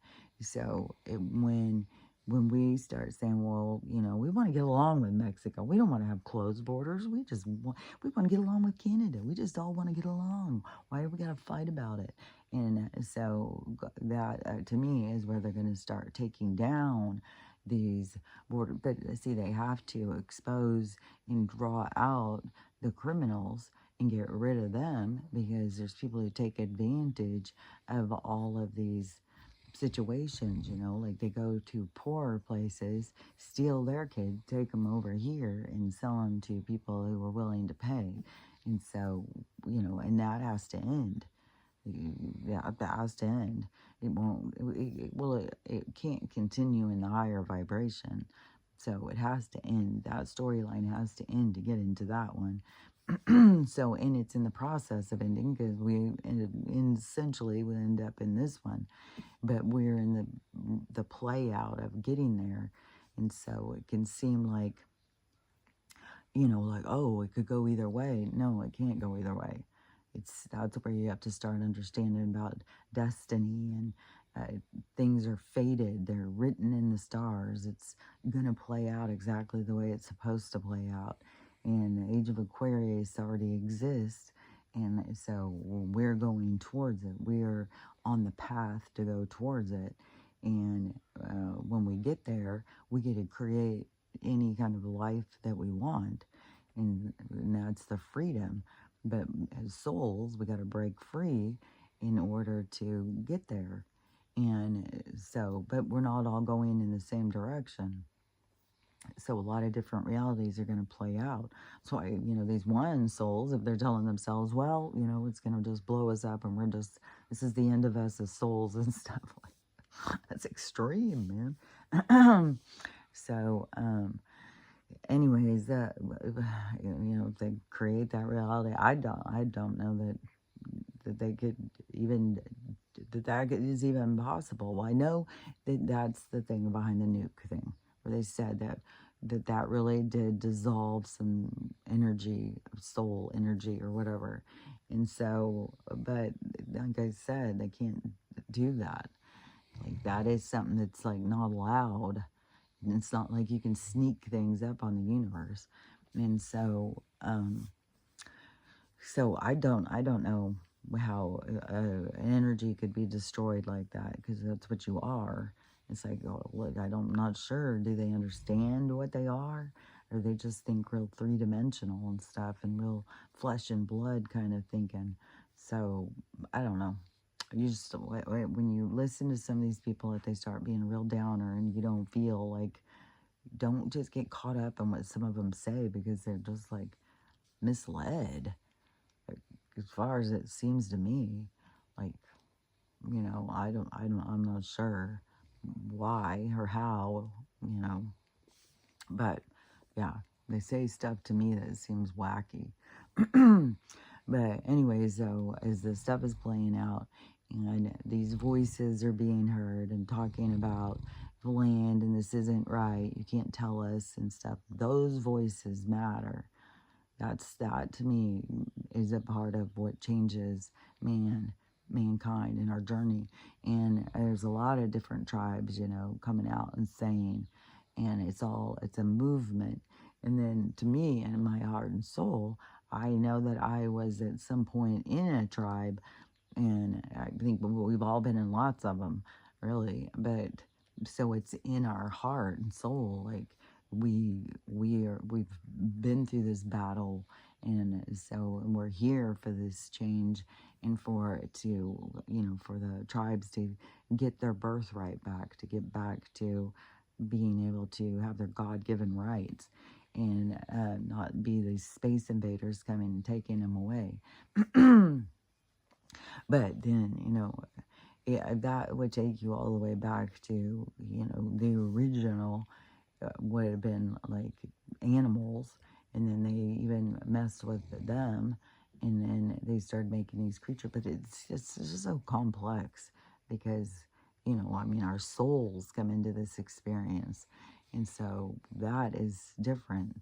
So when when we start saying, well, we want to get along with Mexico. We don't want to have closed borders. We want to get along with Canada. We just all want to get along. Why are we going to fight about it? And so that, to me, is where they're going to start taking down these border. But see, they have to expose and draw out the criminals and get rid of them, because there's people who take advantage of all of these situations, like they go to poorer places, steal their kids, take them over here and sell them to people who are willing to pay. And so, and that has to end. That has to end. It won't, it can't continue in the higher vibration. So it has to end. That storyline has to end to get into that one. So, and it's in the process of ending, because essentially we end up in this one, but we're in the play out of getting there. And so it can seem like, like, oh, it could go either way. No, it can't go either way. That's where you have to start understanding about destiny, and things are fated. They're written in the stars. It's going to play out exactly the way it's supposed to play out. And the age of Aquarius already exists. And so we're going towards it. We're on the path to go towards it. And when we get there, we get to create any kind of life that we want. And that's the freedom. But as souls, we got to break free in order to get there. And so, but we're not all going in the same direction. So a lot of different realities are going to play out. So, these one souls, if they're telling themselves, well, it's going to just blow us up and this is the end of us as souls and stuff, like that's extreme, man. So, anyways, if they create that reality, I don't know that they could even, that is even possible. Well, I know that that's the thing behind the nuke thing, where they said that really did dissolve some energy, soul energy or whatever. And so, but like I said, they can't do that. Like, that is something that's like not allowed. And it's not like you can sneak things up on the universe. And so, so I don't know how an energy could be destroyed like that, because that's what you are. It's like, oh, look, I'm not sure. Do they understand what they are? Or they just think real three-dimensional and stuff, and real flesh and blood kind of thinking. So, I don't know. You just, when you listen to some of these people, if they start being a real downer and you don't feel like, don't just get caught up in what some of them say, because they're just like misled. Like, as far as it seems to me, like, I'm not sure why or how, but yeah, they say stuff to me that seems wacky. But anyways, though, as the stuff is playing out and these voices are being heard and talking about the land and this isn't right, you can't tell us and stuff, those voices matter. That to me is a part of what changes mankind in our journey. And there's a lot of different tribes, coming out and saying, and it's a movement. And then to me, in my heart and soul, I know that I was at some point in a tribe, and I think we've all been in lots of them, really. But so it's in our heart and soul, like we've been through this battle, and so we're here for this change, and for it to, for the tribes to get their birthright back, to get back to being able to have their God-given rights, and not be these space invaders coming and taking them away. But then, that would take you all the way back to, the original would have been like animals, and then they even messed with them, and then they started making these creatures. But it's just so complex, because, our souls come into this experience, and so that is different.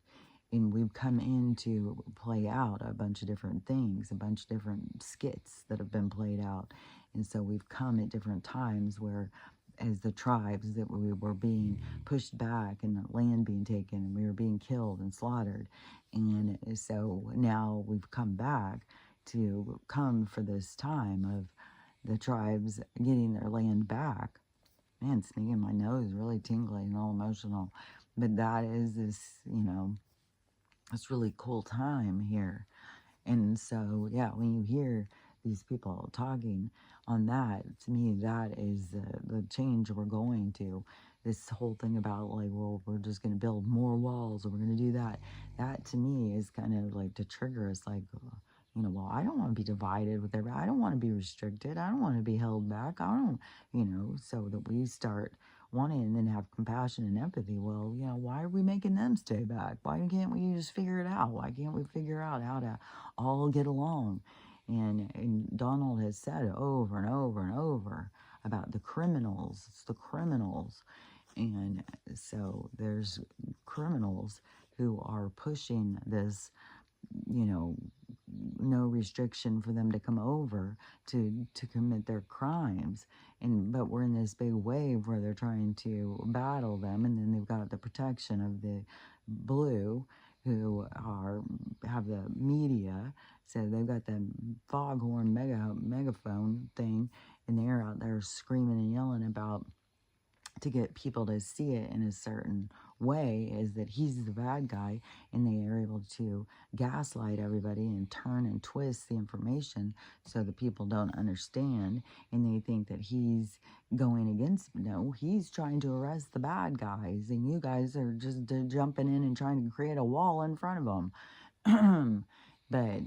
And we've come in to play out a bunch of different things, a bunch of different skits that have been played out. And so we've come at different times where as the tribes, that we were being pushed back and the land being taken and we were being killed and slaughtered. And so now we've come back to come for this time of the tribes getting their land back. Man, it's making my nose really tingly and all emotional. But that is this, this really cool time here. And so, yeah, when you hear these people talking on that, to me, that is the change we're going to. This whole thing about, like, well, we're just going to build more walls or we're going to do that. That, to me, is kind of like to trigger us, like, well, I don't want to be divided with everybody. I don't want to be restricted. I don't want to be held back. I don't, so that we start wanting and then have compassion and empathy. Well, why are we making them stay back? Why can't we just figure it out? Why can't we figure out how to all get along? And Donald has said over and over and over about the criminals. It's the criminals. And so there's criminals who are pushing this, no restriction for them to come over to commit their crimes. But we're in this big wave where they're trying to battle them, and then they've got the protection of the blue, who have the media. So they've got the foghorn megaphone thing, and they're out there screaming and yelling about, to get people to see it in a certain way, is that he's the bad guy, and they are able to gaslight everybody and turn and twist the information so that people don't understand, and they think that he's going against, no, he's trying to arrest the bad guys, and you guys are just jumping in and trying to create a wall in front of them. But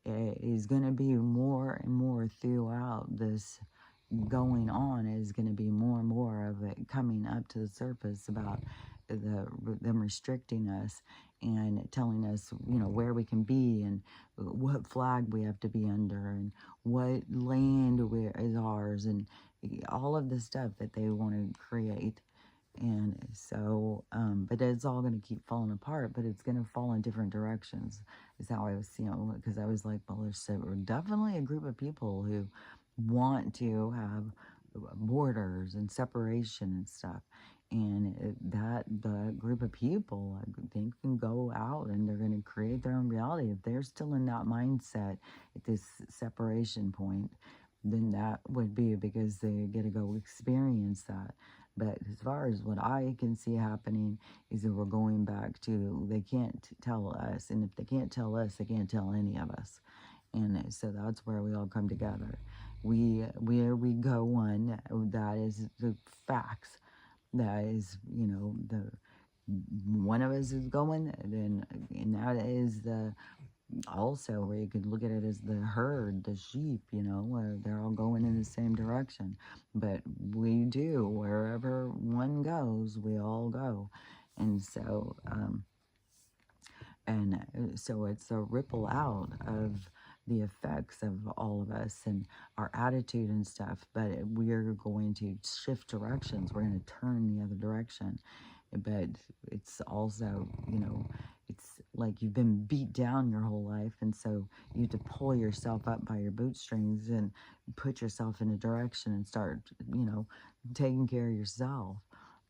it is going to be more and more throughout this going on, is going to be more and more of it coming up to the surface about them restricting us and telling us, where we can be and what flag we have to be under and what land is ours and all of the stuff that they want to create. And so, but it's all going to keep falling apart, but it's going to fall in different directions, is how I was, because I was like, well, there's definitely a group of people who want to have borders and separation and stuff. And the group of people, I think, can go out and they're going to create their own reality. If they're still in that mindset at this separation point, then that would be because they get to go experience that. But as far as what I can see happening is that we're going back to, they can't tell us. And if they can't tell us, they can't tell any of us. And so that's where we all come together. Where we go one, that is the facts. That is, the one of us is going, and that is the also where you could look at it as the herd, the sheep, where they're all going in the same direction. But we do, wherever one goes, we all go. And so, so it's a ripple out of the effects of all of us and our attitude and stuff. But we're going to shift directions. We're going to turn the other direction. But it's also, it's like you've been beat down your whole life, and so you have to pull yourself up by your bootstrings and put yourself in a direction and start, taking care of yourself.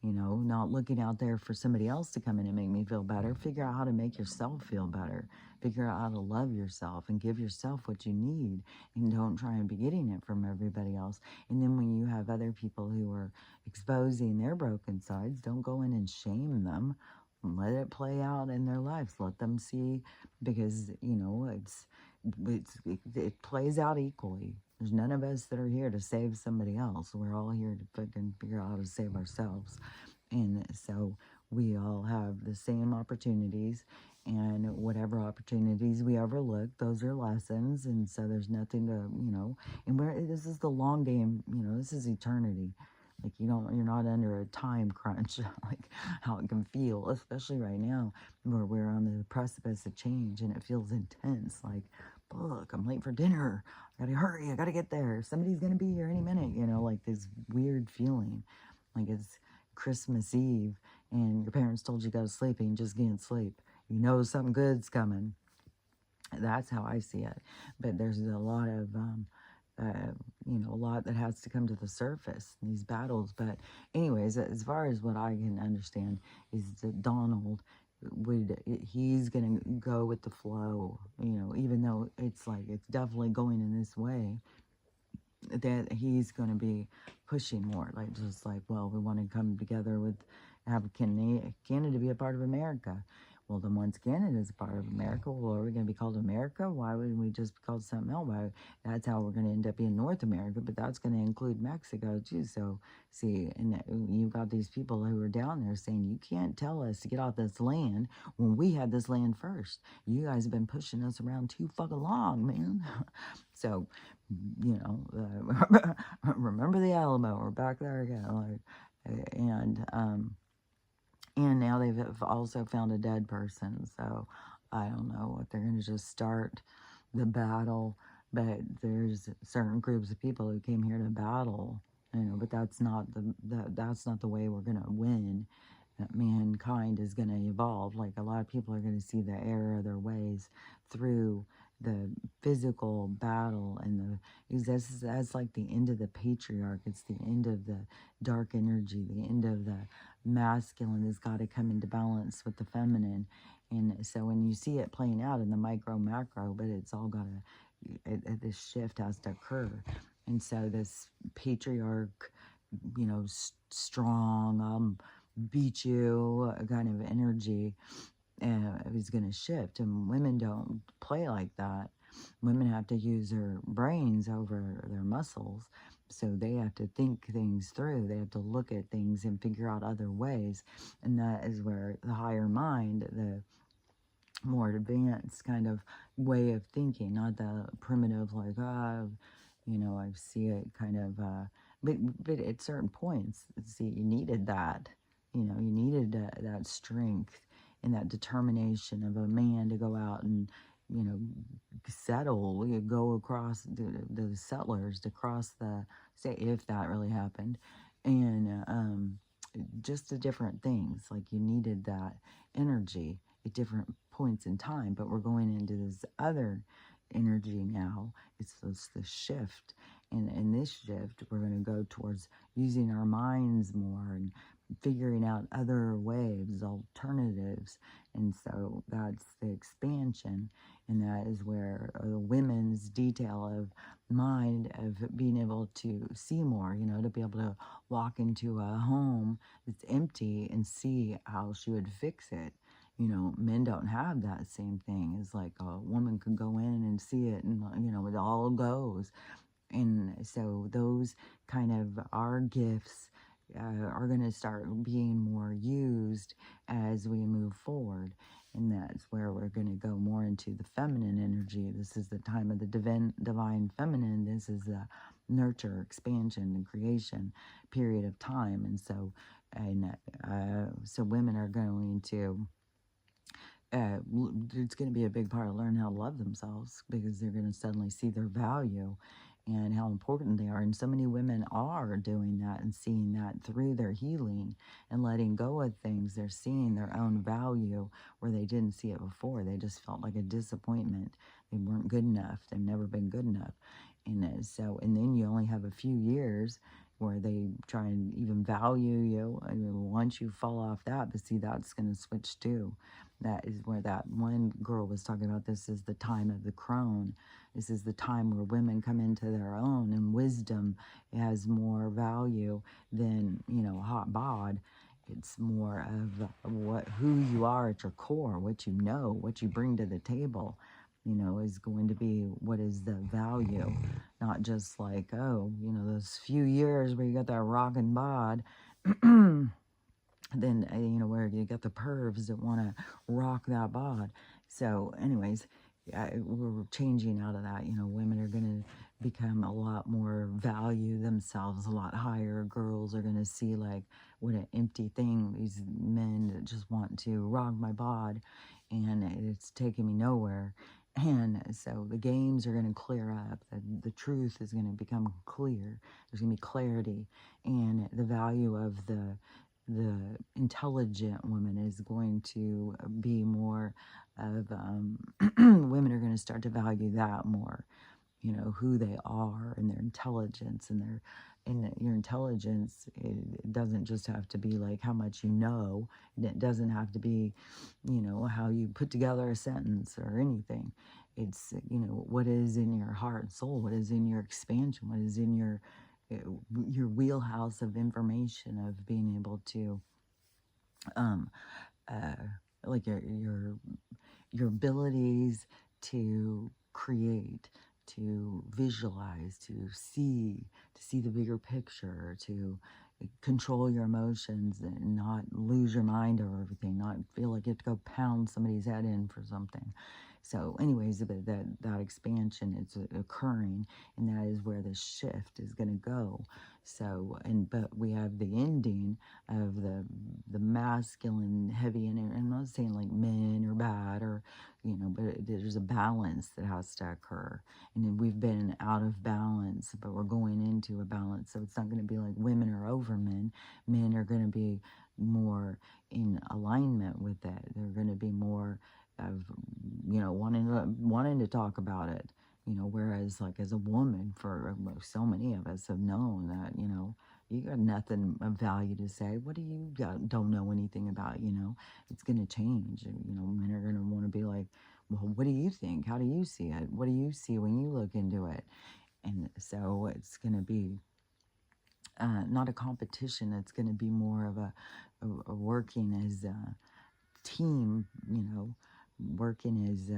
Not looking out there for somebody else to come in and make me feel better. Figure out how to make yourself feel better. Figure out how to love yourself and give yourself what you need, and don't try and be getting it from everybody else. And then when you have other people who are exposing their broken sides, don't go in and shame them. Let it play out in their lives. Let them see, because, it plays out equally. There's none of us that are here to save somebody else. We're all here to fucking figure out how to save ourselves. And so we all have the same opportunities, and whatever opportunities we overlook, those are lessons. And so there's nothing to, and this is the long game, this is eternity. Like, you're not under a time crunch, like how it can feel, especially right now where we're on the precipice of change and it feels intense. Like, look, I'm late for dinner. I gotta hurry. I gotta get there. Somebody's gonna be here any minute, like this weird feeling. Like it's Christmas Eve and your parents told you to go to sleep and you just can't sleep. Something good's coming. That's how I see it. But there's a lot of uh, a lot that has to come to the surface in these battles. But anyways, as far as what I can understand is that Donald he's gonna go with the flow, even though it's like it's definitely going in this way, that he's going to be pushing more, like just like, well, we want to come together with have Canada be a part of America. Well, then once Canada is a part of America, well, are we going to be called America? Why wouldn't we just be called something else? Why, that's how we're going to end up being North America, but that's going to include Mexico too. So see, and you got these people who are down there saying, you can't tell us to get off this land when we had this land first. You guys have been pushing us around too fucking long, man. So remember the Alamo, we're back there again, and now they've also found a dead person, so I don't know if they're going to just start the battle, but there's certain groups of people who came here to battle, but that's not the way we're going to win. That mankind is going to evolve. Like, a lot of people are going to see the error of their ways through the physical battle, and that's like the end of the patriarch. It's the end of the dark energy, the end of the masculine has got to come into balance with the feminine. And so when you see it playing out in the micro macro, but it's all got to, this shift has to occur. And so this patriarch, strong, beat you kind of energy is going to shift. And women don't play like that. Women have to use their brains over their muscles. So they have to think things through. They have to look at things and figure out other ways. And that is where the higher mind, the more advanced kind of way of thinking, not the primitive, like, I see it kind of, but at certain points, see, you needed that, you needed that strength and that determination of a man to go out and, settle, you go across the settlers to cross the, say, if that really happened, and just the different things, like you needed that energy at different points in time. But we're going into this other energy now. It's the shift, and in this shift we're going to go towards using our minds more and figuring out other ways, alternatives. And so that's the expansion, and that is where the women's detail of mind, of being able to see more, to be able to walk into a home that's empty and see how she would fix it. Men don't have that same thing. It's like a woman could go in and see it, and it all goes. And so those kind of our gifts are going to start being more used as we move forward. And that's where we're going to go more into the feminine energy. This is the time of the divine feminine. This is the nurture, expansion, and creation period of time. And so, so women are going to, it's going to be a big part of learning how to love themselves, because they're going to suddenly see their value and how important they are. And so many women are doing that and seeing that through their healing and letting go of things. They're seeing their own value where they didn't see it before. They just felt like a disappointment. They weren't good enough. They've never been good enough. And and then you only have a few years where they try and even value you. I mean, once you fall off that, but see, that's going to switch too. That is where that one girl was talking about. This is the time of the crone. This is the time where women come into their own, and wisdom has more value than, hot bod. It's more of who you are at your core, what what you bring to the table, is going to be what is the value. Not just like, those few years where you got that rockin' bod, then, where you got the pervs that want to rock that bod. So anyways, we're changing out of that. Women are going to become a lot more value themselves a lot higher. Girls are going to see like, what an empty thing, these men that just want to rock my bod, and it's taking me nowhere. And so the games are going to clear up. The truth is going to become clear. There's going to be clarity, and the value of the intelligent woman is going to be more of, women are going to start to value that more. you know, who they are and their intelligence and your intelligence, it doesn't just have to be like how much you know, and it doesn't have to be, you know, how you put together a sentence or anything. It's, you know, what is in your heart and soul, what is in your expansion, what is in uh, your wheelhouse of information, of being able to um uh like your abilities to create, to visualize, to see the bigger picture, to control your emotions and not lose your mind over everything, not feel like you have to go pound somebody's head in for something. So anyways, that expansion is occurring, and that is where the shift is going to go. So, but we have the ending of the masculine heavy, and I'm not saying like men are bad, or, you know, but there's a balance that has to occur. And then we've been out of balance, but we're going into a balance. So it's not going to be like women are over men. Men are going to be more in alignment with that. They're going to be more of, you know, wanting to talk about it. You know, whereas like as a woman, for so many of us have known that, you know, you got nothing of value to say. What do you got, don't know anything about, you know? It's going to change. You know, men are going to want to be like, well, what do you think? How do you see it? What do you see when you look into it? And so it's going to be not a competition. It's going to be more of a working as a team, you know, working as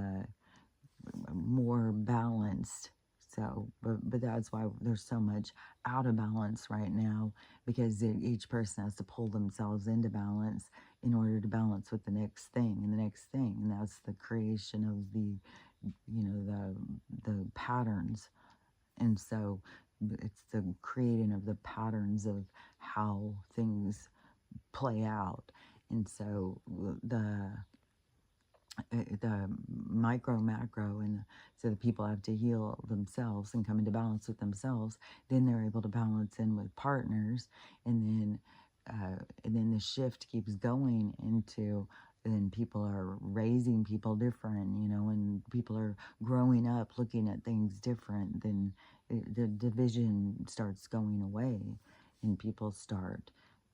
more balanced. So, but that's why there's so much out of balance right now, because each person has to pull themselves into balance in order to balance with the next thing and the next thing, and that's the creation of the, you know, the patterns. And so it's the creating of the patterns of how things play out. And so the micro, macro, and so the people have to heal themselves and come into balance with themselves. Then they're able to balance in with partners, and then the shift keeps going into. And people are raising people different, you know, and people are growing up looking at things different. Then the division starts going away, and people start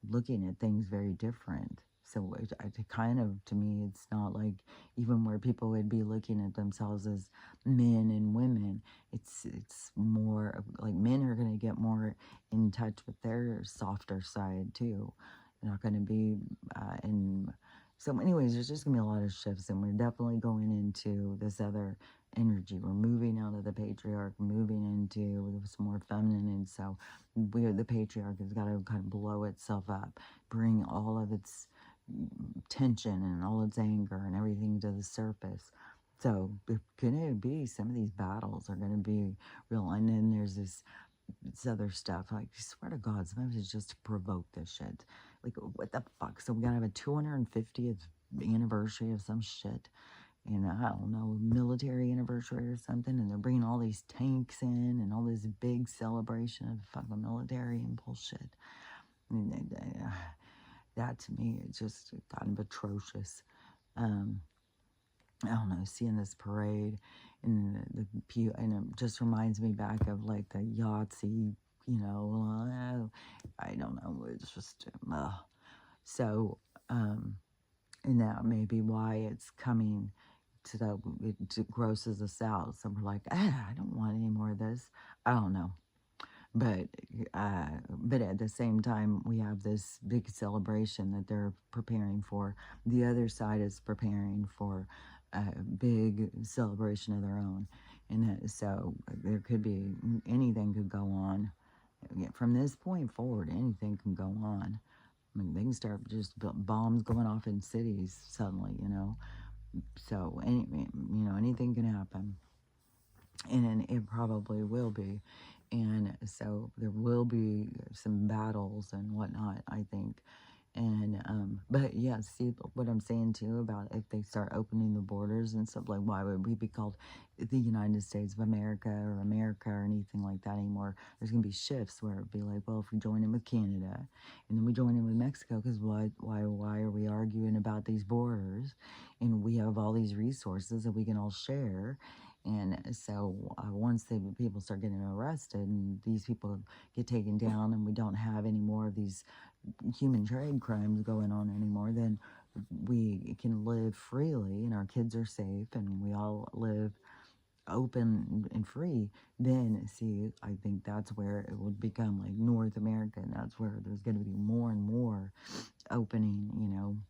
looking at things very different. So it kind of, to me, it's not like even where people would be looking at themselves as men and women. It's more like men are going to get more in touch with their softer side too. They're not going to be in. So, anyways, there's just gonna be a lot of shifts, and we're definitely going into this other energy. We're moving out of the patriarch, moving into some more feminine, and so the patriarch has got to kind of blow itself up, bring all of its tension and all its anger and everything to the surface. So it's going to be, some of these battles are going to be real. And then there's this other stuff. Like, I swear to God, sometimes it's just to provoke this shit. Like, what the fuck? So we got to have a 250th anniversary of some shit. And I don't know, military anniversary or something. And they're bringing all these tanks in and all this big celebration of fucking military and bullshit. And, that to me, it's just kind of atrocious. I don't know, seeing this parade and the pew, and it just reminds me back of like the Yahtzee, you know, I don't know, it's just, so, and that may be why it's coming to the, it grosses us out. So we're like, I don't want any more of this. I don't know. But at the same time, we have this big celebration that they're preparing for. The other side is preparing for a big celebration of their own, and so there could be, anything could go on. From this point forward, anything can go on. I mean, they can start just bombs going off in cities suddenly, you know. So anything can happen, and it probably will be. And so there will be some battles and whatnot, I think. And but yeah, see what I'm saying too about if they start opening the borders and stuff, like why would we be called the United States of America or America or anything like that anymore? There's gonna be shifts where it'd be like, well, if we join in with Canada and then we join in with Mexico, because why are we arguing about these borders? And we have all these resources that we can all share, And so once the people start getting arrested and these people get taken down and we don't have any more of these human trade crimes going on anymore, then we can live freely and our kids are safe and we all live open and free. Then see, I think that's where it would become like North America, and that's where there's going to be more and more opening,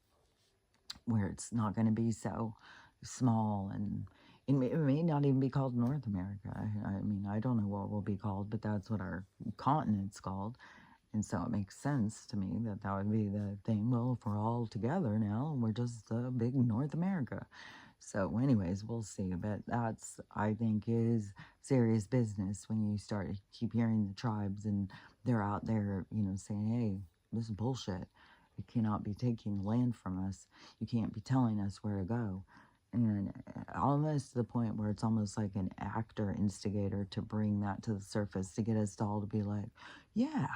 where it's not going to be so small, and it may not even be called North America. I mean, I don't know what it will be called, but that's what our continent's called. And so it makes sense to me that that would be the thing. Well, if we're all together now, we're just a big North America. So anyways, we'll see. But that's, I think, is serious business when you start keep hearing the tribes and they're out there, saying, hey, this is bullshit. You cannot be taking land from us. You can't be telling us where to go. And almost to the point where it's almost like an actor instigator to bring that to the surface to get us all to be like, yeah,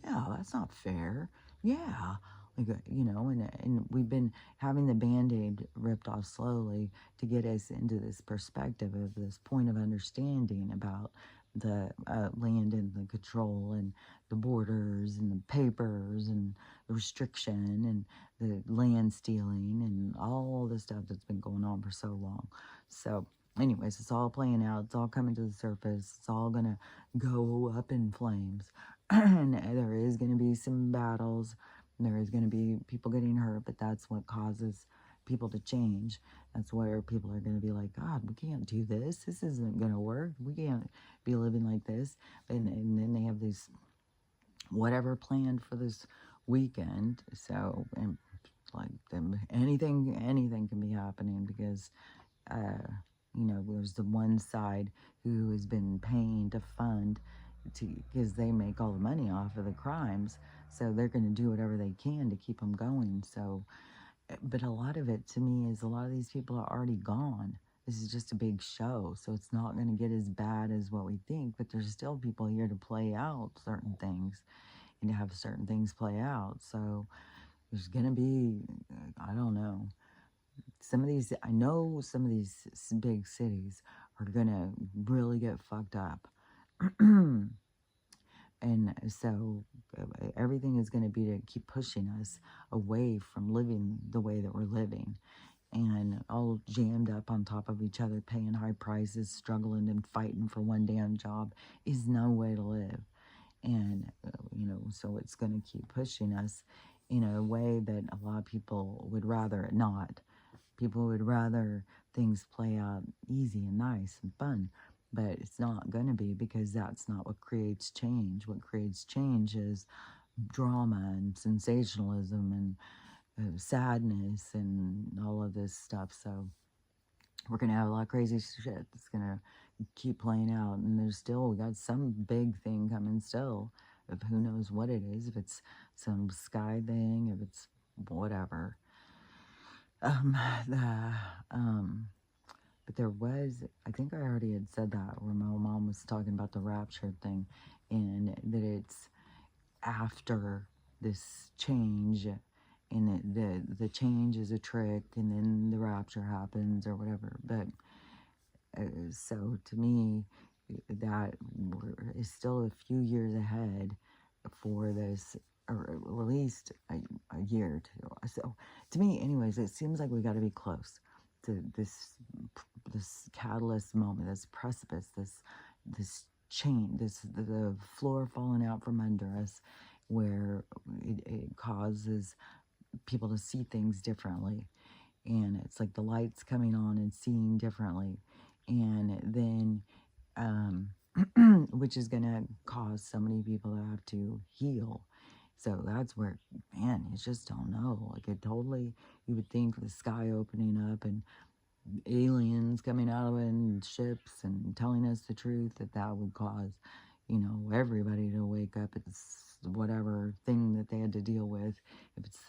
yeah, that's not fair. Yeah. Like, and we've been having the Band-Aid ripped off slowly to get us into this perspective of this point of understanding about the land and the control and the borders and the papers and the restriction and the land stealing and all the stuff that's been going on for so long. So anyways, it's all playing out. It's all coming to the surface. It's all going to go up in flames. And there is going to be some battles. There is going to be people getting hurt, but that's what causes people to change. That's where people are going to be like, God, we can't do this. This isn't going to work. We can't be living like this. And then they have this whatever planned for this weekend. So, and like anything can be happening because, there's the one side who has been paying to fund because they make all the money off of the crimes. So they're going to do whatever they can to keep them going. So, but a lot of it to me is a lot of these people are already gone. This is just a big show. So it's not going to get as bad as what we think, but there's still people here to play out certain things and to have certain things play out. So there's going to be, I don't know, I know some of these big cities are going to really get fucked up. And so everything is going to be to keep pushing us away from living the way that we're living. And all jammed up on top of each other, paying high prices, struggling and fighting for one damn job is no way to live. And, so it's going to keep pushing us in a way that a lot of people would rather it not. People would rather things play out easy and nice and fun, but it's not going to be, because that's not what creates change. What creates change is drama and sensationalism and sadness and all of this stuff. So we're going to have a lot of crazy shit that's going to keep playing out. And we got some big thing coming still of who knows what it is, if it's some sky thing, if it's whatever. But there was, I think I already had said that, where my mom was talking about the rapture thing, and that it's after this change, and the change is a trick, and then the rapture happens or whatever. But so to me, that is still a few years ahead for this, or at least a year or two. So to me, anyways, it seems like we got to be close to this catalyst moment, this precipice, this chain, the floor falling out from under us, where it causes people to see things differently. And it's like the lights coming on and seeing differently. And then, which is going to cause so many people to have to heal. So that's where, man, you just don't know. Like, it totally, you would think the sky opening up and aliens coming out of it and ships and telling us the truth, that would cause, everybody to wake up. It's whatever thing that they had to deal with. If it's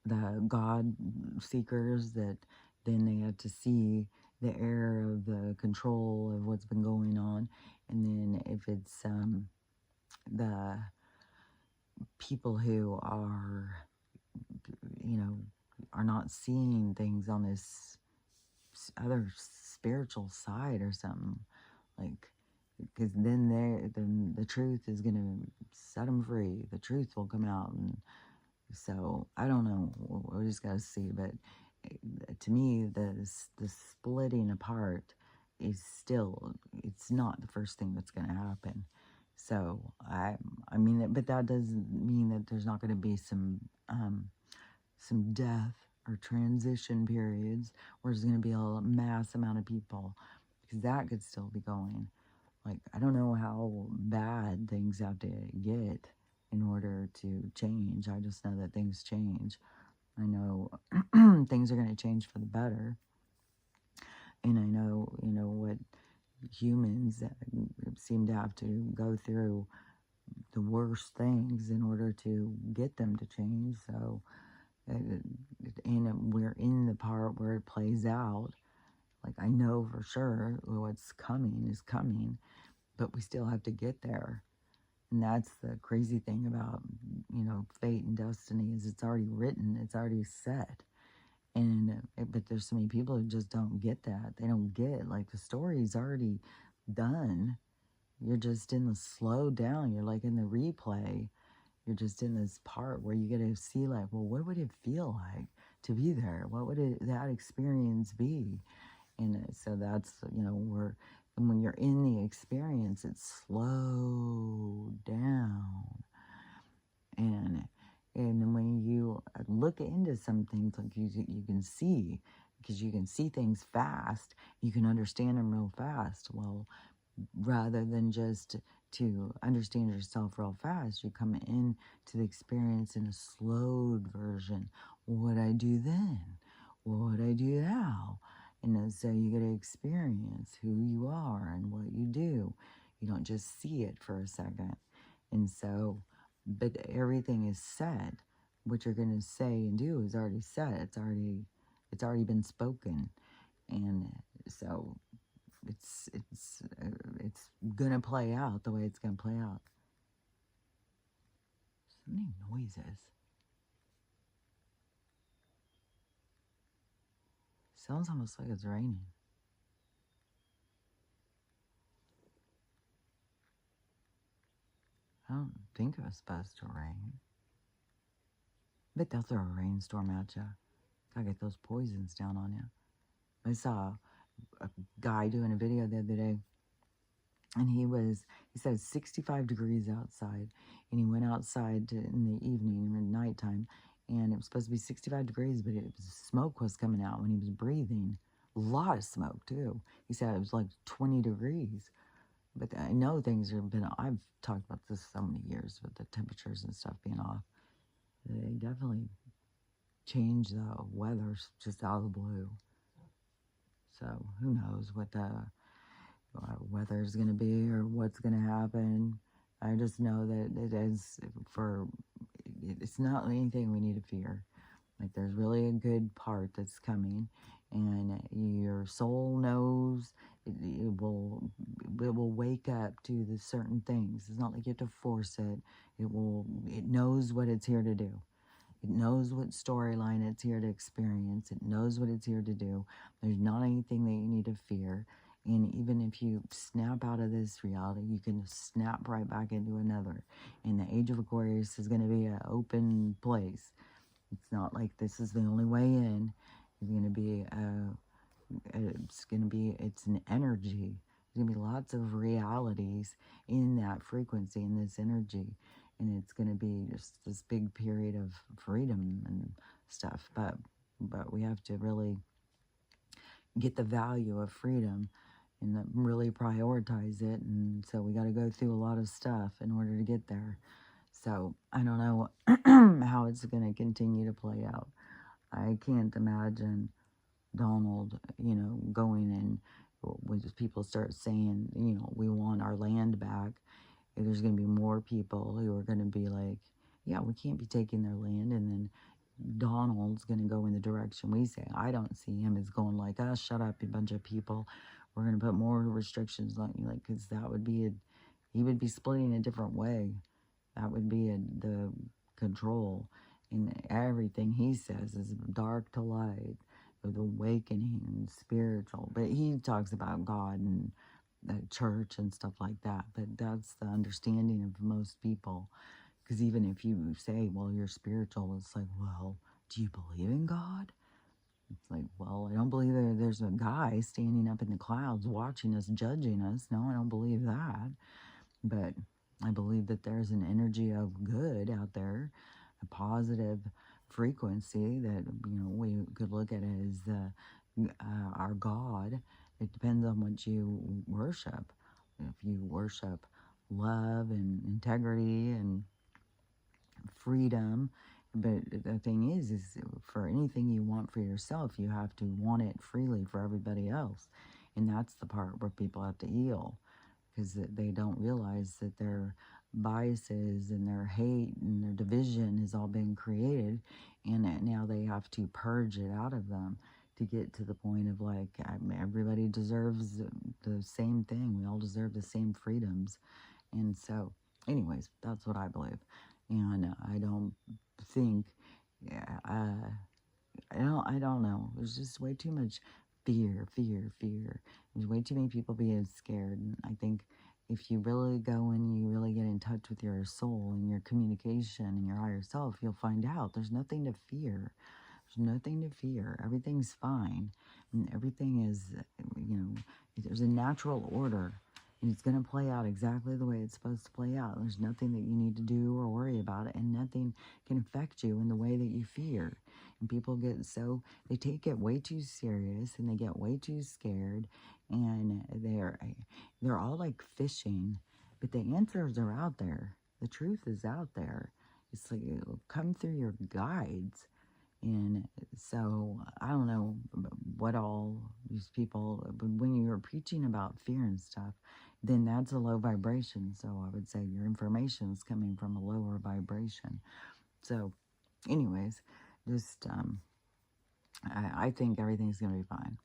the God seekers, that then they had to see the error of the control of what's been going on. And then if it's the people who are, are not seeing things on this other spiritual side or something. Like, because then the truth is going to set them free. The truth will come out. And so, I don't know. We just got to see. But to me, the splitting apart is still, it's not the first thing that's going to happen. So, I mean, but that doesn't mean that there's not going to be some death or transition periods where there's going to be a mass amount of people, because that could still be going. Like, I don't know how bad things have to get in order to change. I just know that things change. I know things are going to change for the better. And I know, what humans seem to have to go through the worst things in order to get them to change. So, and we're in the part where it plays out. Like, I know for sure what's coming is coming, but we still have to get there. And that's the crazy thing about, fate and destiny, is it's already written, it's already set. But there's so many people who just don't get that. They don't get, like, the story's already done. You're just in the slow down. You're like in the replay. You're just in this part where you get to see, like, well, what would it feel like to be there? What would that experience be? And so that's, and when you're in the experience, it's slowed down. And when you look into some things, like, you can see, because you can see things fast, you can understand them real fast. Well, rather than just to understand yourself real fast, you come in to the experience in a slowed version. What I do then? What I do now? And so you get to experience who you are and what you do. You don't just see it for a second. And so, but everything is said. What you're going to say and do is already said. It's already been spoken. And so it's gonna play out the way it's gonna play out. So many noises. Sounds almost like it's raining. I don't think it was supposed to rain. But they'll throw a rainstorm at you. Gotta get those poisons down on you. I saw a guy doing a video the other day, and he said 65 degrees outside, and he went outside in the evening or nighttime, and it was supposed to be 65 degrees, but smoke was coming out when he was breathing. A lot of smoke, too. He said it was like 20 degrees. But I know things have been, I've talked about this so many years with the temperatures and stuff being off. They definitely change the weather just out of the blue. So who knows what the weather is going to be or what's going to happen. I just know that it's not anything we need to fear. Like, there's really a good part that's coming, and your soul knows. It will wake up to the certain things. It's not like you have to force it. It knows what it's here to do. It knows what storyline it's here to experience. It knows what it's here to do. There's not anything that you need to fear. And even if you snap out of this reality, you can snap right back into another. And the Age of Aquarius is going to be an open place. It's not like this is the only way in. It's going to be it's an energy. There's going to be lots of realities in that frequency, in this energy. And it's going to be just this big period of freedom and stuff. But we have to really get the value of freedom and really prioritize it. And so we got to go through a lot of stuff in order to get there. So I don't know how it's going to continue to play out. I can't imagine Donald, going in when people start saying, we want our land back. There's going to be more people who are going to be like, yeah, we can't be taking their land. And then Donald's going to go in the direction we say. I don't see him as going like, shut up, you bunch of people. We're going to put more restrictions on you. Like, because that would be he would be splitting a different way. That would be the control. And everything he says is dark to light. the awakening and spiritual. But he talks about God and the church and stuff like that. But that's the understanding of most people. Because even if you say, well, you're spiritual, it's like, well, do you believe in God? It's like, well, I don't believe there's a guy standing up in the clouds watching us, judging us. No, I don't believe that. But I believe that there's an energy of good out there, a positive frequency that, we could look at it as our God. It depends on what you worship. If you worship love and integrity and freedom. But the thing is for anything you want for yourself, you have to want it freely for everybody else. And that's the part where people have to heal, because they don't realize that their biases and their hate and their division has all been created, and that now they have to purge it out of them to get to the point of like, everybody deserves the same thing. We all deserve the same freedoms. And so, anyways, that's what I believe. And I don't think, yeah, I don't know. There's just way too much fear. There's way too many people being scared. And I think if you really go and you really get in touch with your soul and your communication and your higher self, you'll find out there's nothing to fear. There's nothing to fear. Everything's fine. And everything is, there's a natural order. And it's going to play out exactly the way it's supposed to play out. There's nothing that you need to do or worry about it. And nothing can affect you in the way that you fear. And people they take it way too serious, and they get way too scared. And they're all like fishing. But the answers are out there. The truth is out there. It's like, it'll come through your guides. And so, I don't know what all these people, but when you're preaching about fear and stuff, then that's a low vibration. So I would say your information is coming from a lower vibration. So anyways, just, I think everything's going to be fine.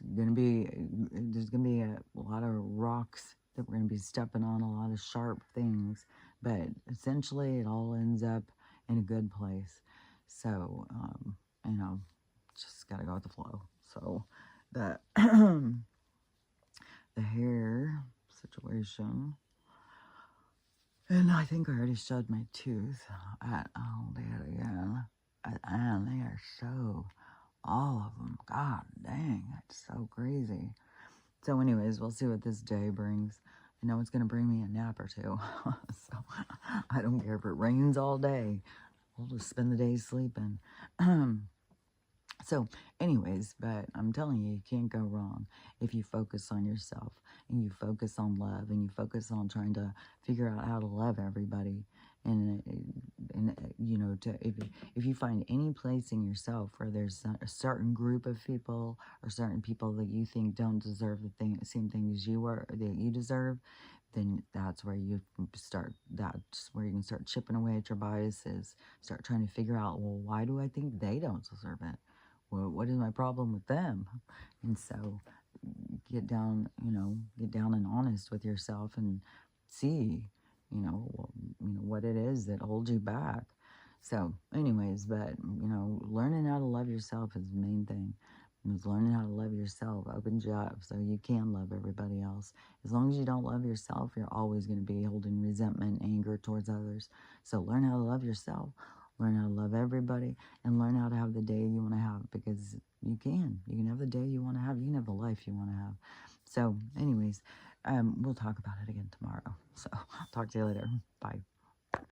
There's going to be a lot of rocks that we're going to be stepping on, a lot of sharp things, but essentially it all ends up in a good place. So, just got to go with the flow. So, the, the hair situation, and I think I already showed my tooth. I'll do it again. And they are so, all of them, god dang, it's so crazy. So anyways, we'll see what this day brings. I know it's going to bring me a nap or two. So I don't care if it rains all day. We'll just spend the day sleeping. So anyways, but I'm telling you, you can't go wrong if you focus on yourself and you focus on love and you focus on trying to figure out how to love everybody. And if you find any place in yourself where there's a certain group of people or certain people that you think don't deserve the same thing as you are, that you deserve, then that's where you can start chipping away at your biases, start trying to figure out, well, why do I think they don't deserve it? Well, what is my problem with them? And so get down and honest with yourself and see, what it is that holds you back. So anyways, but, learning how to love yourself is the main thing. Is learning how to love yourself opens you up so you can love everybody else. As long as you don't love yourself, you're always going to be holding resentment, anger towards others. So learn how to love yourself, learn how to love everybody, and learn how to have the day you want to have, because you can. You can have the day you want to have. You can have the life you want to have. So anyways, we'll talk about it again tomorrow. So talk to you later. Bye.